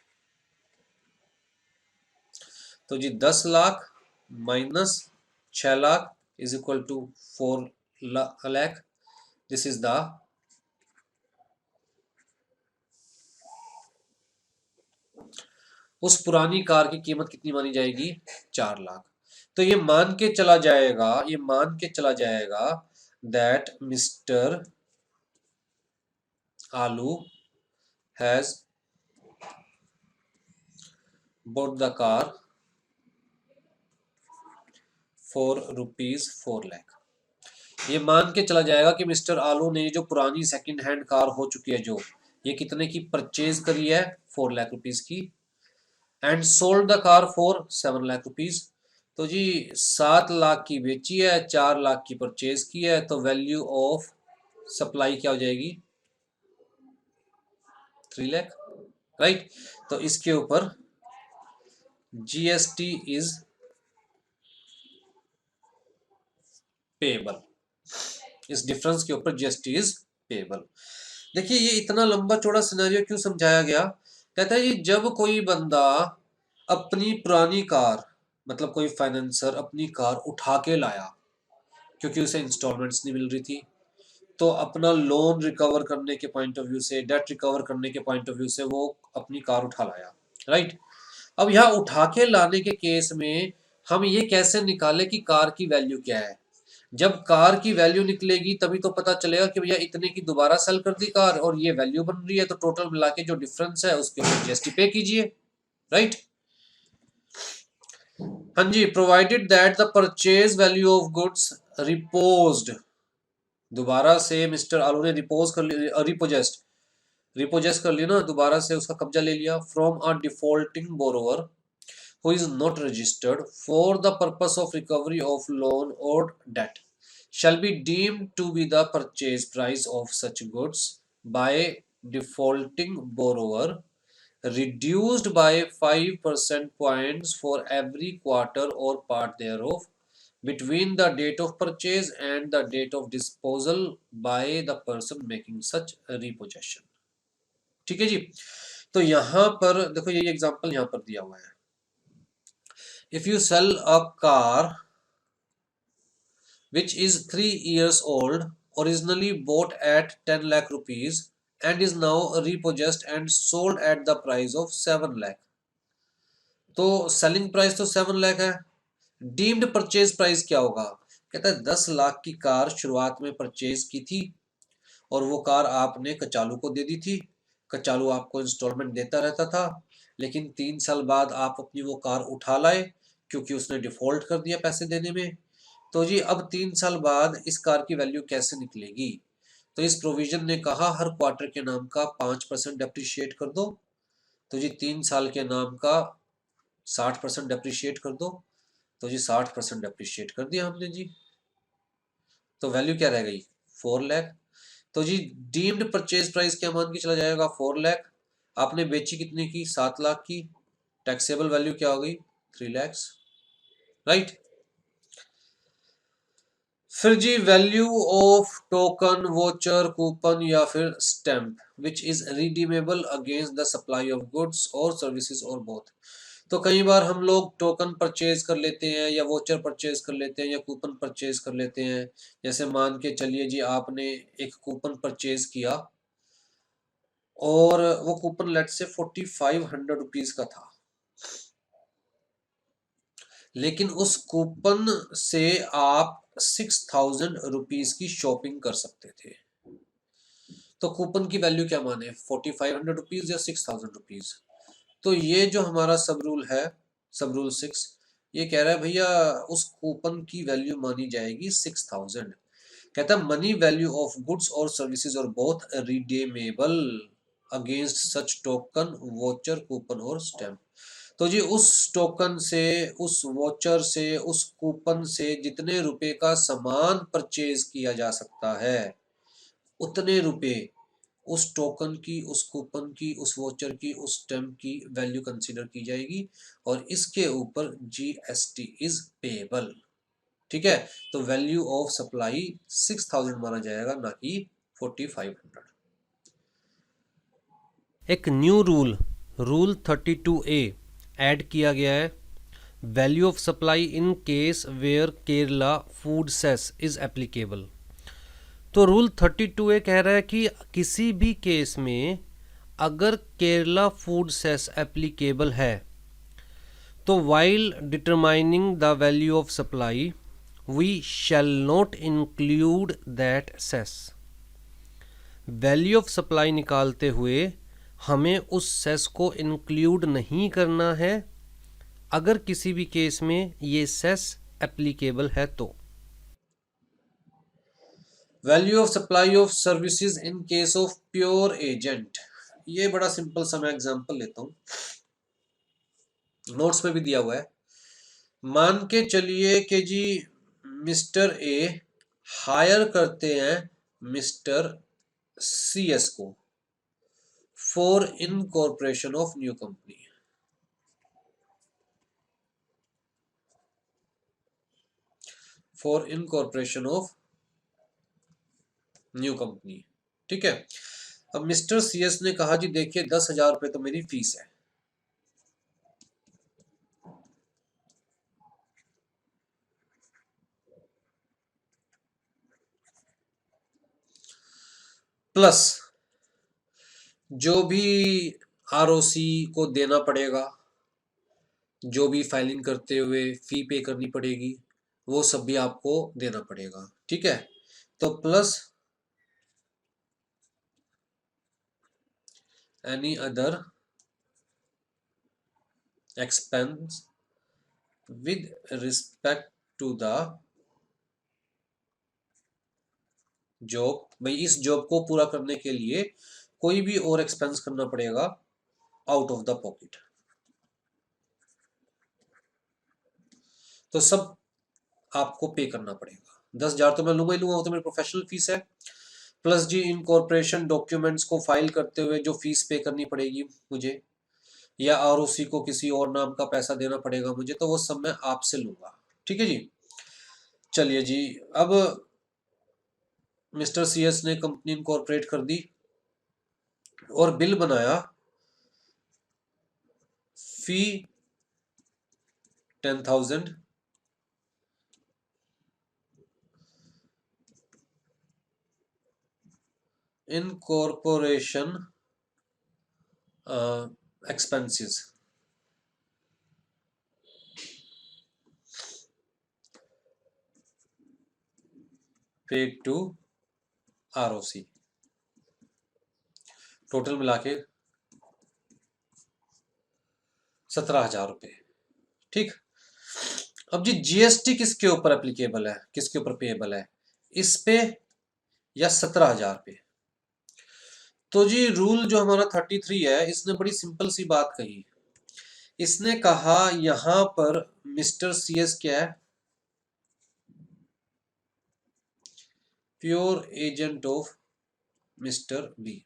तो जी 10 lakh minus 6 lakh is equal to 4 lakh. This is the उस पुरानी कार की कीमत कितनी मानी जाएगी? 4 लाख। तो ये मान के चला जाएगा दैट मिस्टर आलू has bought the car for rupees 4 lakh. ये मान के चला जाएगा कि मिस्टर आलू ने जो पुरानी सेकंड हैंड कार हो चुकी है, जो ये कितने की परचेज करी है? 4 लाख रुपीज की, and sold the car for 7 lakh rupees. तो जी 7 लाख की बेची है, 4 लाख की परचेज की है, तो वैल्यू ऑफ सप्लाई क्या हो जाएगी? 3 लाख, राइट। तो इसके ऊपर जीएसटी इज पेएबल, इस डिफरेंस के ऊपर जीएसटी इज पेएबल। देखिए ये इतना लंबा चौड़ा सिनेरियो क्यों समझाया गया? कहता है ये जब कोई बंदा अपनी पुरानी कार, मतलब कोई फाइनेंसर अपनी कार उठा के लाया क्योंकि उसे इंस्टॉलमेंट्स नहीं मिल रही थी, तो अपना लोन रिकवर करने के पॉइंट ऑफ व्यू से, डेट रिकवर करने के पॉइंट ऑफ व्यू से वो अपनी कार उठा लाया, राइट। अब यहाँ उठा के लाने के केस में हम ये कैसे निकाले कि कार की वैल्यू क्या है? जब कार की वैल्यू निकलेगी तभी तो पता चलेगा कि भैया इतने की दोबारा सेल कर दी कार और ये वैल्यू बन रही है, तो टोटल मिला के जो डिफरेंस है उसके ऊपर जीएसटी पे कीजिए, राइट। हाँ जी, provided that the purchase value of goods repossessed, दोबारा से मिस्टर आलू ने रिपोज कर लिया, रिपोजेस्ट कर लिया ना, दोबारा से उसका कब्जा ले लिया, from a defaulting borrower who is not registered for the purpose of recovery of loan or debt shall be deemed to be the purchase price of such goods by defaulting borrower reduced by 5% points for every quarter or part thereof between the date of purchase and the date of disposal by the person making such repossession। ठीक है जी। तो यहां पर देखो ये example यहां पर दिया हुआ है। If you sell a car which is 3 years old, originally bought at 10 lakh rupees and is now repossessed and sold at the price of 7 lakh। तो सेलिंग प्राइस तो 7 लाख है, डीम्ड परचेज प्राइस क्या होगा? कहता है 10 लाख की कार शुरुआत में परचेज की थी और वो कार आपने कचालू को दे दी थी। कचालू आपको इंस्टॉलमेंट देता रहता था, लेकिन 3 साल बाद आप अपनी वो कार उठा लाए क्योंकि उसने डिफॉल्ट कर दिया पैसे देने में। तो जी अब 3 साल बाद इस कार की वैल्यू कैसे निकलेगी? तो इस प्रोविजन ने कहा हर क्वार्टर के नाम का 5% डेप्रिशिएट कर दो। तो जी 3 साल के नाम का 60% डेप्रिशिएट कर दो। तो जी 60% डेप्रिशिएट कर दिया हमने जी। तो वैल्यू क्या रह गई? 4 लाख। तो जी डीम्ड परचेज प्राइस क्या मान के चला जाएगा? 4 लाख। आपने बेची कितने की? 7 लाख की। टैक्सेबल वैल्यू क्या हो गई? 3 लैक्स। राइट। फिर जी value of token, voucher, coupon या फिर stamp which is redeemable against the supply of goods और सर्विसेज और बोथ। तो कई बार हम लोग टोकन परचेज कर लेते हैं या वोचर परचेज कर लेते हैं या कूपन परचेज कर लेते हैं। जैसे मान के चलिए जी आपने एक कूपन परचेज किया और वो कूपन लेट से 4500 रुपीज का था, लेकिन उस कूपन से आप 6000 रुपीज की शॉपिंग कर सकते थे। तो कूपन की वैल्यू क्या माने? 4500 रुपीज या 6000 रुपीज? तो ये जो हमारा सब रूल है, सब रूल 6, ये कह रहा है भैया उस कूपन की वैल्यू मानी जाएगी 6000। कहता है मनी वैल्यू ऑफ गुड्स और सर्विसेज और बोथ रिडीमेबल अगेंस्ट सच टोकन, वोचर, कूपन और स्टैम्प। तो जी उस टोकन से, उस वोचर से, उस कूपन से जितने रुपए का सामान परचेज किया जा सकता है उतने रुपए उस टोकन की, उस कूपन की, उस वोचर की, उस स्टैम्प की वैल्यू कंसीडर की जाएगी और इसके ऊपर जीएसटी इज पेएबल। ठीक है। तो वैल्यू ऑफ सप्लाई 6000 माना जाएगा, ना कि 4500। एक new rule, rule 32A add किया गया है। Value of supply in case where Kerala food cess is applicable. तो रूल 32A कह रहा है कि किसी भी केस में अगर केरला फूड सेस एप्लीकेबल है तो while determining the value of supply we shall not include that cess. Value of supply निकालते हुए हमें उस सेस को इंक्लूड नहीं करना है अगर किसी भी केस में ये सेस एप्लीकेबल है तो। Value of supply of services in case of pure agent, ये बड़ा सिंपल सा मैं एग्जांपल लेता हूं, नोट्स में भी दिया हुआ है। मान के चलिए कि जी मिस्टर ए हायर करते हैं मिस्टर सीएस को for incorporation of new company. For incorporation of new company. ठीक है। अब मिस्टर सीएस ने कहा जी देखिए 10,000 रुपए तो मेरी फीस है, प्लस जो भी आरओसी को देना पड़ेगा, जो भी फाइलिंग करते हुए फी पे करनी पड़ेगी, वो सब भी आपको देना पड़ेगा। ठीक है। तो plus any other expense with respect to the job. भाई इस जॉब को पूरा करने के लिए कोई भी और एक्सपेंस करना पड़ेगा आउट ऑफ द पॉकेट, तो सब आपको पे करना पड़ेगा। 10,000 तो मैं लूंगा ही लूंगा, वो तो मेरी प्रोफेशनल फीस है। प्लस जी इनकॉर्पोरेशन डॉक्यूमेंट्स को फाइल करते हुए जो फीस पे करनी पड़ेगी मुझे, या आरओसी को किसी और नाम का पैसा देना पड़ेगा मुझे, तो वो सब मैं आपसे लूंगा। ठीक है जी। चलिए जी, अब मिस्टर सीएस ने कंपनी इनकॉर्पोरेट कर दी और बिल बनाया fee 10,000, incorporation expenses paid to ROC, total मिला के 17,000 रुपये। ठीक। अब जी जीएसटी किसके ऊपर एप्लीकेबल है, किसके ऊपर पेएबल है, इस पे या 17,000 पे? तो जी रूल जो हमारा 33 है, इसने बड़ी सिंपल सी बात कही। इसने कहा यहां पर मिस्टर सीएस क्या है, pure agent of mister B,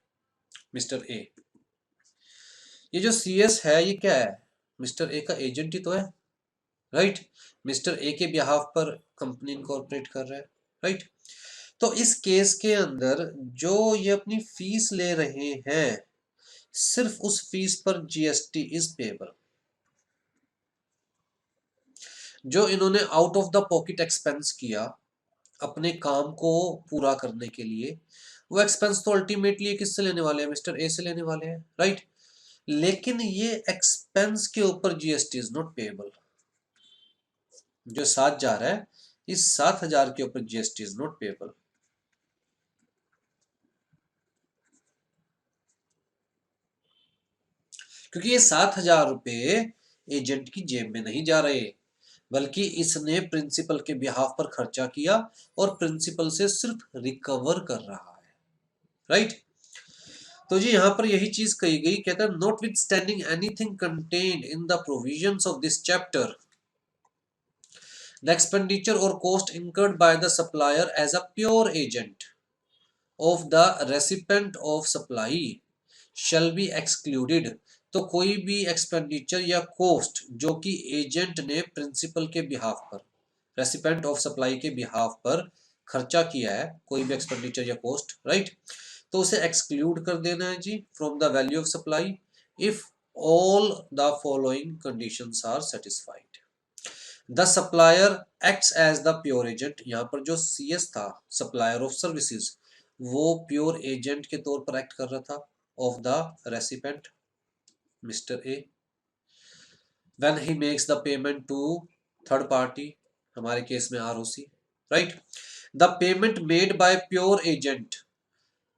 mister A. ये जो सीएस है ये क्या है, मिस्टर ए का एजेंट ही तो है, राइट। मिस्टर ए के बिहाफ पर कंपनी इनकॉर्पोरेट कर रहा है, राइट। तो इस केस के अंदर जो ये अपनी फीस ले रहे हैं, सिर्फ उस फीस पर जीएसटी इज पेएबल। जो इन्होंने out of the pocket expense किया अपने काम को पूरा करने के लिए, वो एक्सपेंस तो अल्टीमेटली किससे लेने वाले हैं, मिस्टर ए से लेने वाले हैं, राइट। लेकिन ये एक्सपेंस के ऊपर जीएसटी इज नॉट पेएबल। जो 7 जा रहा है, इस 7,000 के ऊपर जीएसटी इज नॉट पेएबल। क्योंकि ये 7,000 रुपये एजेंट की जेब में नहीं जा रहे, बल्कि इसने प्रिंसिपल के बिहाफ पर खर्चा किया और प्रिंसिपल से सिर्फ रिकवर कर रहा है, राइट। तो जी यहां पर यही चीज कही गई, कहता है notwithstanding anything contained in the provisions of this chapter, the expenditure और cost incurred by the supplier as a pure agent of the recipient of supply shall be excluded. तो कोई भी एक्सपेंडिचर या cost जो कि agent ने principal के behalf पर, रेसिपेंट ऑफ सप्लाई के बिहाफ पर खर्चा किया है, कोई भी एक्सपेंडिचर या कॉस्ट, राइट, तो उसे एक्सक्लूड कर देना है जी from the value of supply if all the following conditions are satisfied. The supplier acts as the pure agent, यहाँ पर जो सीएस था, सप्लायर ऑफ सर्विसेज, वो प्योर एजेंट के तौर पर एक्ट कर रहा था of the recipient mister A, when he makes the payment to third party, हमारे केस में ROC, right. The payment made by pure agent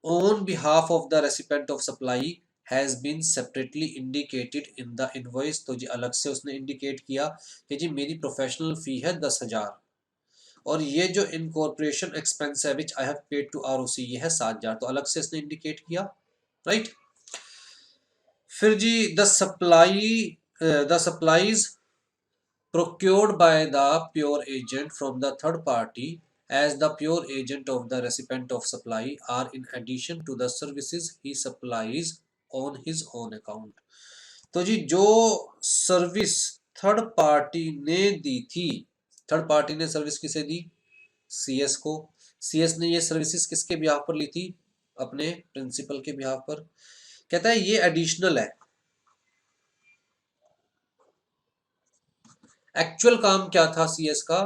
on behalf of the recipient of supply has been separately indicated in the invoice. तो जी अलग से उसने indicate किया कि जी मेरी प्रोफेशनल फी है 10,000 और ये जो इनकॉर्पोरेशन एक्सपेंस है which I have paid to ROC ये है 7,000, तो अलग से इसने इंडिकेट किया, राइट। फिर जी the supplies procured by the pure agent from the third party as the pure agent of the recipient of supply are in addition to the services he supplies on his own account। तो जी जो service third party ने दी थी, third party ने service किसे दी, CS को। CS ने ये services किसके बिहाफ पर ली थी, अपने प्रिंसिपल के बिहाफ पर। कहता है ये एडिशनल है। एक्चुअल काम क्या था सीएस का,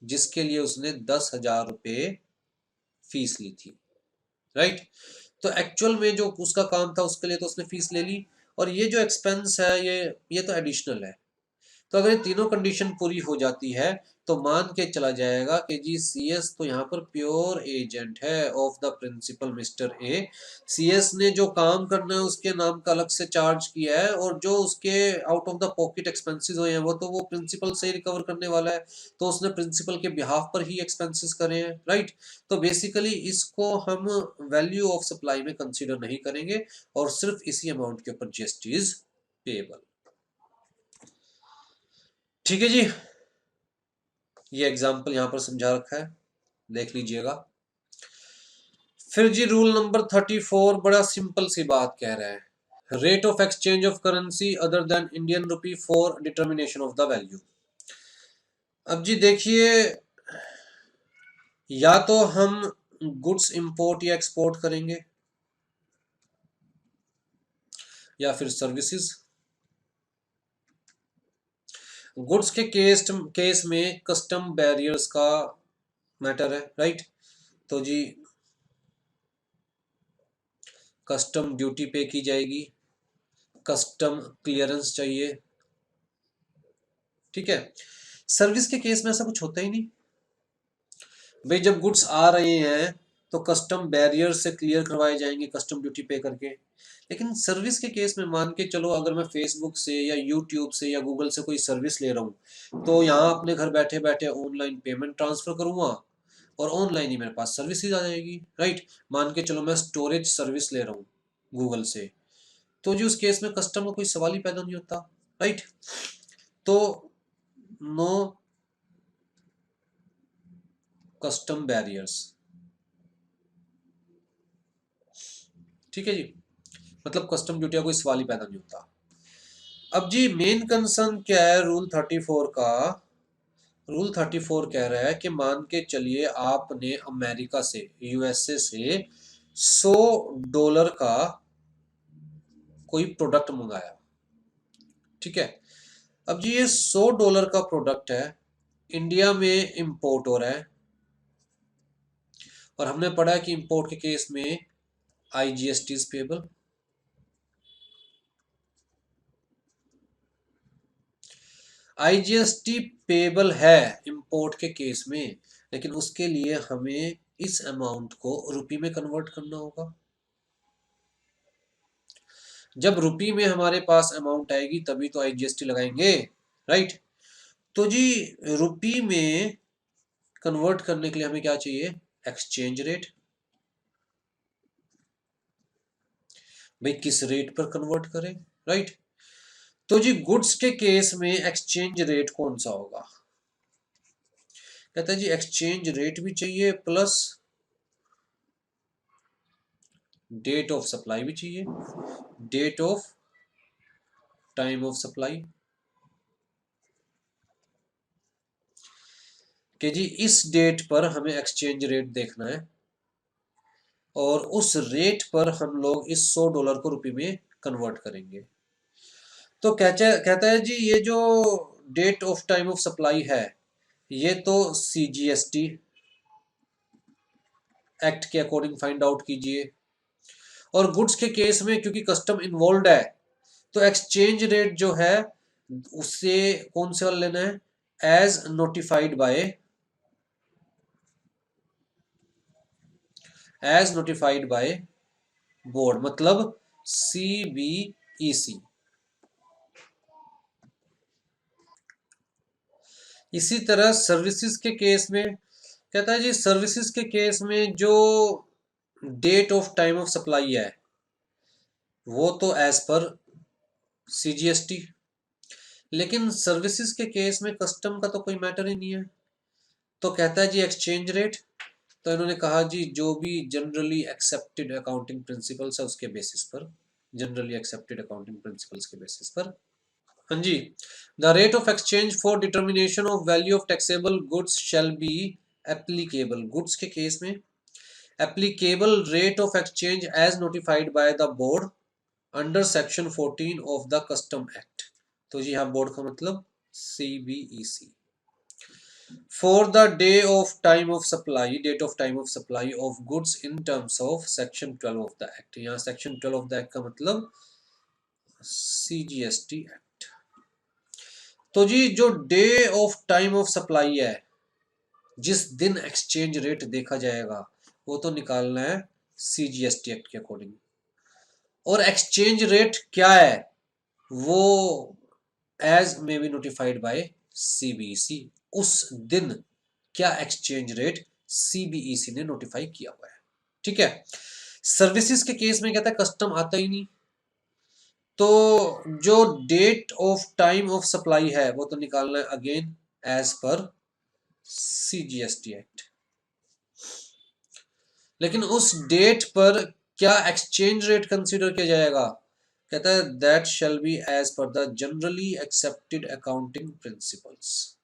जिसके लिए उसने 10,000 रुपये फीस ली थी, राइट। तो एक्चुअल में जो उसका काम था उसके लिए तो उसने फीस ले ली, और ये जो एक्सपेंस है ये तो एडिशनल है। तो अगर ये तीनों कंडीशन पूरी हो जाती है तो मान के चला जाएगा कि जी सीएस तो यहाँ पर प्योर एजेंट है of the principal mister A. CS ने जो काम करना है उसके नाम का अलग से चार्ज किया है, और जो उसके out of the pocket expenses हुए हैं वो तो वो प्रिंसिपल से ही रिकवर करने वाला है, तो उसने प्रिंसिपल के बिहाफ पर ही एक्सपेंसेस करे हैं, राइट। तो बेसिकली इसको हम वैल्यू ऑफ सप्लाई में कंसिडर नहीं करेंगे और सिर्फ इसी अमाउंट के ऊपर जीएसटी इज पेएबल। ठीक है जी, ये एग्जाम्पल यहां पर समझा रखा है, देख लीजिएगा। फिर जी रूल नंबर 34 बड़ा सिंपल सी बात कह रहा है, rate of exchange of currency other than Indian rupee for determination of the value. अब जी देखिए, या तो हम गुड्स इंपोर्ट या एक्सपोर्ट करेंगे या फिर सर्विसेज। गुड्स के केस में कस्टम बैरियर्स का मैटर है, राइट। तो जी कस्टम ड्यूटी पे की जाएगी, कस्टम क्लियरेंस चाहिए, ठीक है। सर्विस के केस में ऐसा कुछ होता ही नहीं भाई, जब गुड्स आ रहे हैं तो कस्टम बैरियर से क्लियर करवाए जाएंगे कस्टम ड्यूटी पे करके। लेकिन सर्विस के केस में मान के चलो, अगर मैं फेसबुक से या यूट्यूब से या गूगल से कोई सर्विस ले रहा हूँ, तो यहाँ अपने घर बैठे बैठे ऑनलाइन पेमेंट ट्रांसफर करूंगा और ऑनलाइन ही मेरे पास सर्विसेज आ जाएगी, राइट। मान के चलो मैं स्टोरेज सर्विस ले रहा हूँ गूगल से, तो जी उस केस में कस्टम का कोई सवाल ही पैदा नहीं होता, राइट। तो नो कस्टम बैरियर्स, ठीक है जी, मतलब कस्टम ड्यूटी का कोई सवाल ही पैदा नहीं होता। अब जी मेन कंसर्न क्या है रूल 34 का? रूल 34 कह रहा है कि मान के चलिए आपने अमेरिका से, यूएसए से $100 का कोई प्रोडक्ट मंगाया, ठीक है। अब जी ये $100 का प्रोडक्ट है, इंडिया में इंपोर्ट हो रहा है, और हमने पढ़ा है कि इंपोर्ट के केस में IGST is payable. IGST payable है इंपोर्ट के केस में, लेकिन उसके लिए हमें इस अमाउंट को रुपी में कन्वर्ट करना होगा। जब रुपी में हमारे पास अमाउंट आएगी तभी तो IGST लगाएंगे, राइट। तो जी रुपी में कन्वर्ट करने के लिए हमें क्या चाहिए? Exchange rate. भाई किस रेट पर कन्वर्ट करें, राइट। तो जी गुड्स के केस में एक्सचेंज रेट कौन सा होगा? कहता है जी एक्सचेंज रेट भी चाहिए प्लस डेट ऑफ सप्लाई भी चाहिए, date of time of supply, कि जी इस डेट पर हमें एक्सचेंज रेट देखना है और उस रेट पर हम लोग इस $100 को रुपए में कन्वर्ट करेंगे। तो कहता है जी ये जो date of time of supply है, ये तो CGST एक्ट के अकॉर्डिंग फाइंड आउट कीजिए, और गुड्स के केस में क्योंकि कस्टम इन्वॉल्व है तो एक्सचेंज रेट जो है उससे कौन से वाला लेना है? एज नोटिफाइड बाय बोर्ड, मतलब CBEC। इसी तरह सर्विसेज के केस में कहता है जी सर्विसेज के केस में जो date of time of supply है वो तो एज पर CGST, लेकिन सर्विसेज के केस में कस्टम का तो कोई मैटर ही नहीं है। तो कहता है जी एक्सचेंज रेट, तो इन्होंने कहा जी जो भी जनरली एक्सेप्टेड अकाउंटिंग प्रिंसिपल्स है उसके बेसिस पर, जनरली एक्सेप्टेड अकाउंटिंग प्रिंसिपल्स के बेसिस पर। हाँ जी, the rate of exchange for determination of value of taxable goods shall be applicable. Goods के केस में applicable rate of exchange as notified by the board under section 14 of the custom act. तो जी यहाँ board का मतलब CBEC। For the day of time of supply, date of time of supply of goods in terms of section 12 of the act. यहाँ section 12 of the act का मतलब CGST act. तो जी जो day of time of supply है, जिस दिन exchange rate देखा जाएगा, वो तो निकालना है CGST एक्ट के अकॉर्डिंग। और एक्सचेंज रेट क्या है? वो as may be notified by CBEC। उस दिन क्या एक्सचेंज रेट CBEC ने नोटिफाई किया हुआ है, ठीक है। सर्विसेज के केस में कहता है कस्टम आता ही नहीं, तो जो date of time of supply है वो तो निकालना है again as per CGST act. लेकिन उस डेट पर क्या एक्सचेंज रेट कंसीडर किया जाएगा? कहता है that shall be as per the generally accepted accounting principles.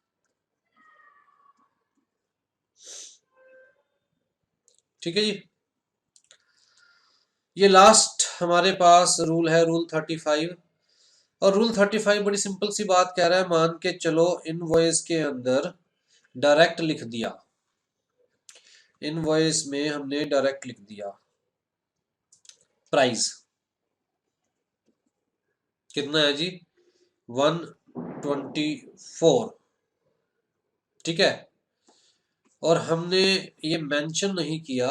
ठीक है जी। ये लास्ट हमारे पास रूल है, रूल 35। और रूल 35 बड़ी सिंपल सी बात कह रहा है, मान के चलो इनवॉइस के अंदर डायरेक्ट लिख दिया, इनवॉइस में हमने डायरेक्ट लिख दिया प्राइस कितना है जी, 124। ठीक है, और हमने ये मेंशन नहीं किया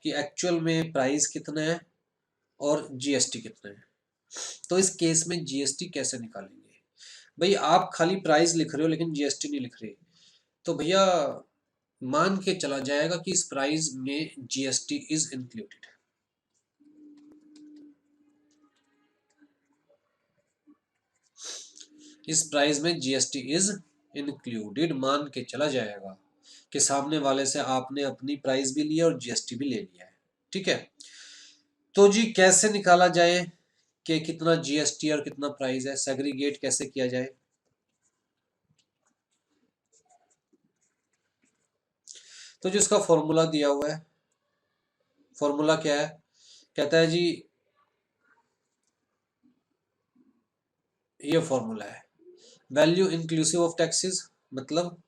कि एक्चुअल में प्राइस कितना है और जीएसटी कितना है। तो इस केस में जीएसटी कैसे निकालेंगे? भाई आप खाली प्राइस लिख रहे हो लेकिन जीएसटी नहीं लिख रहे, तो भैया मान के चला जाएगा कि इस प्राइस में जीएसटी इज इंक्लूडेड। इस प्राइस में जीएसटी इज इंक्लूडेड मान के चला जाएगा कि सामने वाले से आपने अपनी प्राइस भी लिया और जीएसटी भी ले लिया है। ठीक है, तो जी कैसे निकाला जाए कि कितना जीएसटी और कितना प्राइस है, सेग्रीगेट कैसे किया जाए? तो जो इसका फॉर्मूला दिया हुआ है, फॉर्मूला क्या है? कहता है जी ये फॉर्मूला है, वैल्यू इंक्लूसिव ऑफ टैक्सेस, मतलब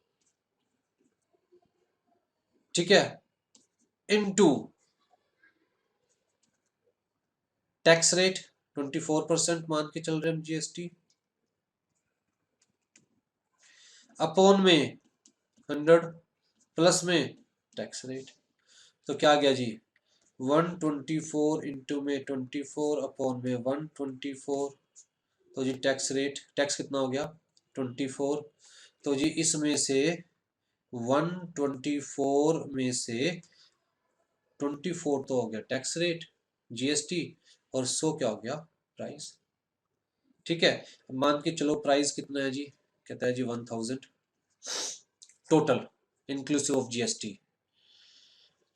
ठीक है, इनटू टैक्स रेट 24% मान के चल रहे हम जीएसटी, अपॉन में 100 प्लस में टैक्स रेट। तो क्या गया जी, 124 इंटू में 24 अपॉन में 124। तो जी टैक्स रेट, टैक्स कितना हो गया 24। तो जी इसमें से 124 में से 24 तो हो गया टैक्स रेट जीएसटी, और 100 क्या हो गया प्राइस। ठीक है, मान के चलो प्राइस कितना है जी, कहता है जी 1000 टोटल इंक्लूसिव ऑफ जीएसटी।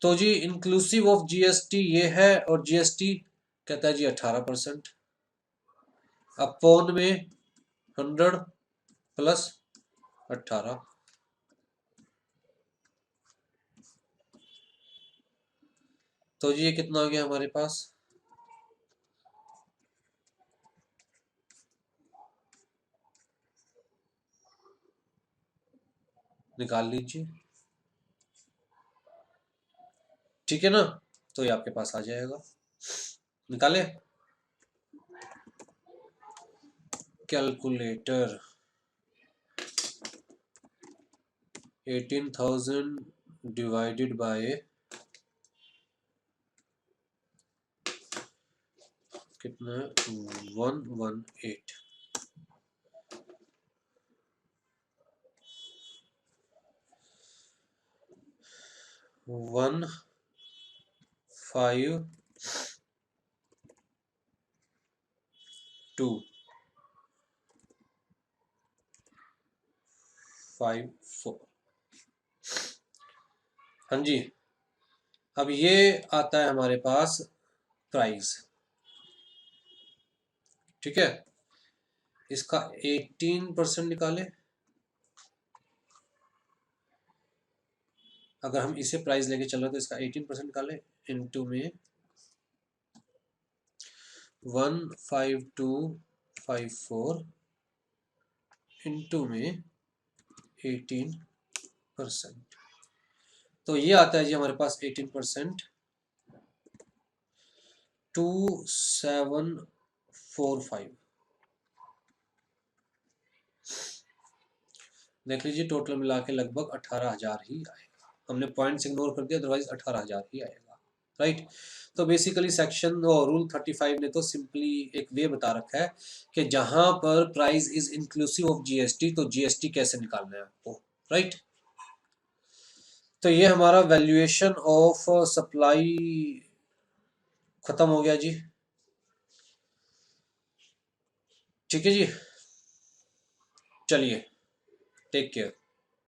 तो जी इंक्लूसिव ऑफ जीएसटी ये है, और जीएसटी कहता है जी 18%, अपॉन में 100 प्लस 18। तो जी ये कितना आ गया हमारे पास, निकाल लीजिए। ठीक है ना, तो ये आपके पास आ जाएगा, निकाले कैलकुलेटर। 18,000 डिवाइडेड बाय कितना है 118। 15254। हाँ जी, अब ये आता है हमारे पास प्राइस। ठीक है, इसका 18% निकाले, अगर हम इसे प्राइस लेके चल रहे तो इसका 18% निकाले, इनटू में 15254 इनटू में 18%। तो ये आता है जी हमारे पास 18%, 2745। देख लीजिए टोटल मिला के लगभग 18,000 ही आएगा। हमने पॉइंट्स इग्नोर कर दिया, अदरवाइज 18,000 ही आएगा। राइट, तो बेसिकली सेक्शन और रूल 35 ने तो सिंपली एक वे बता रखा है कि जहां पर price is inclusive of GST तो जीएसटी कैसे निकालना है आपको। राइट, तो ये हमारा वैल्यूएशन ऑफ सप्लाई खत्म हो गया जी। ठीक है जी, चलिए टेक केयर।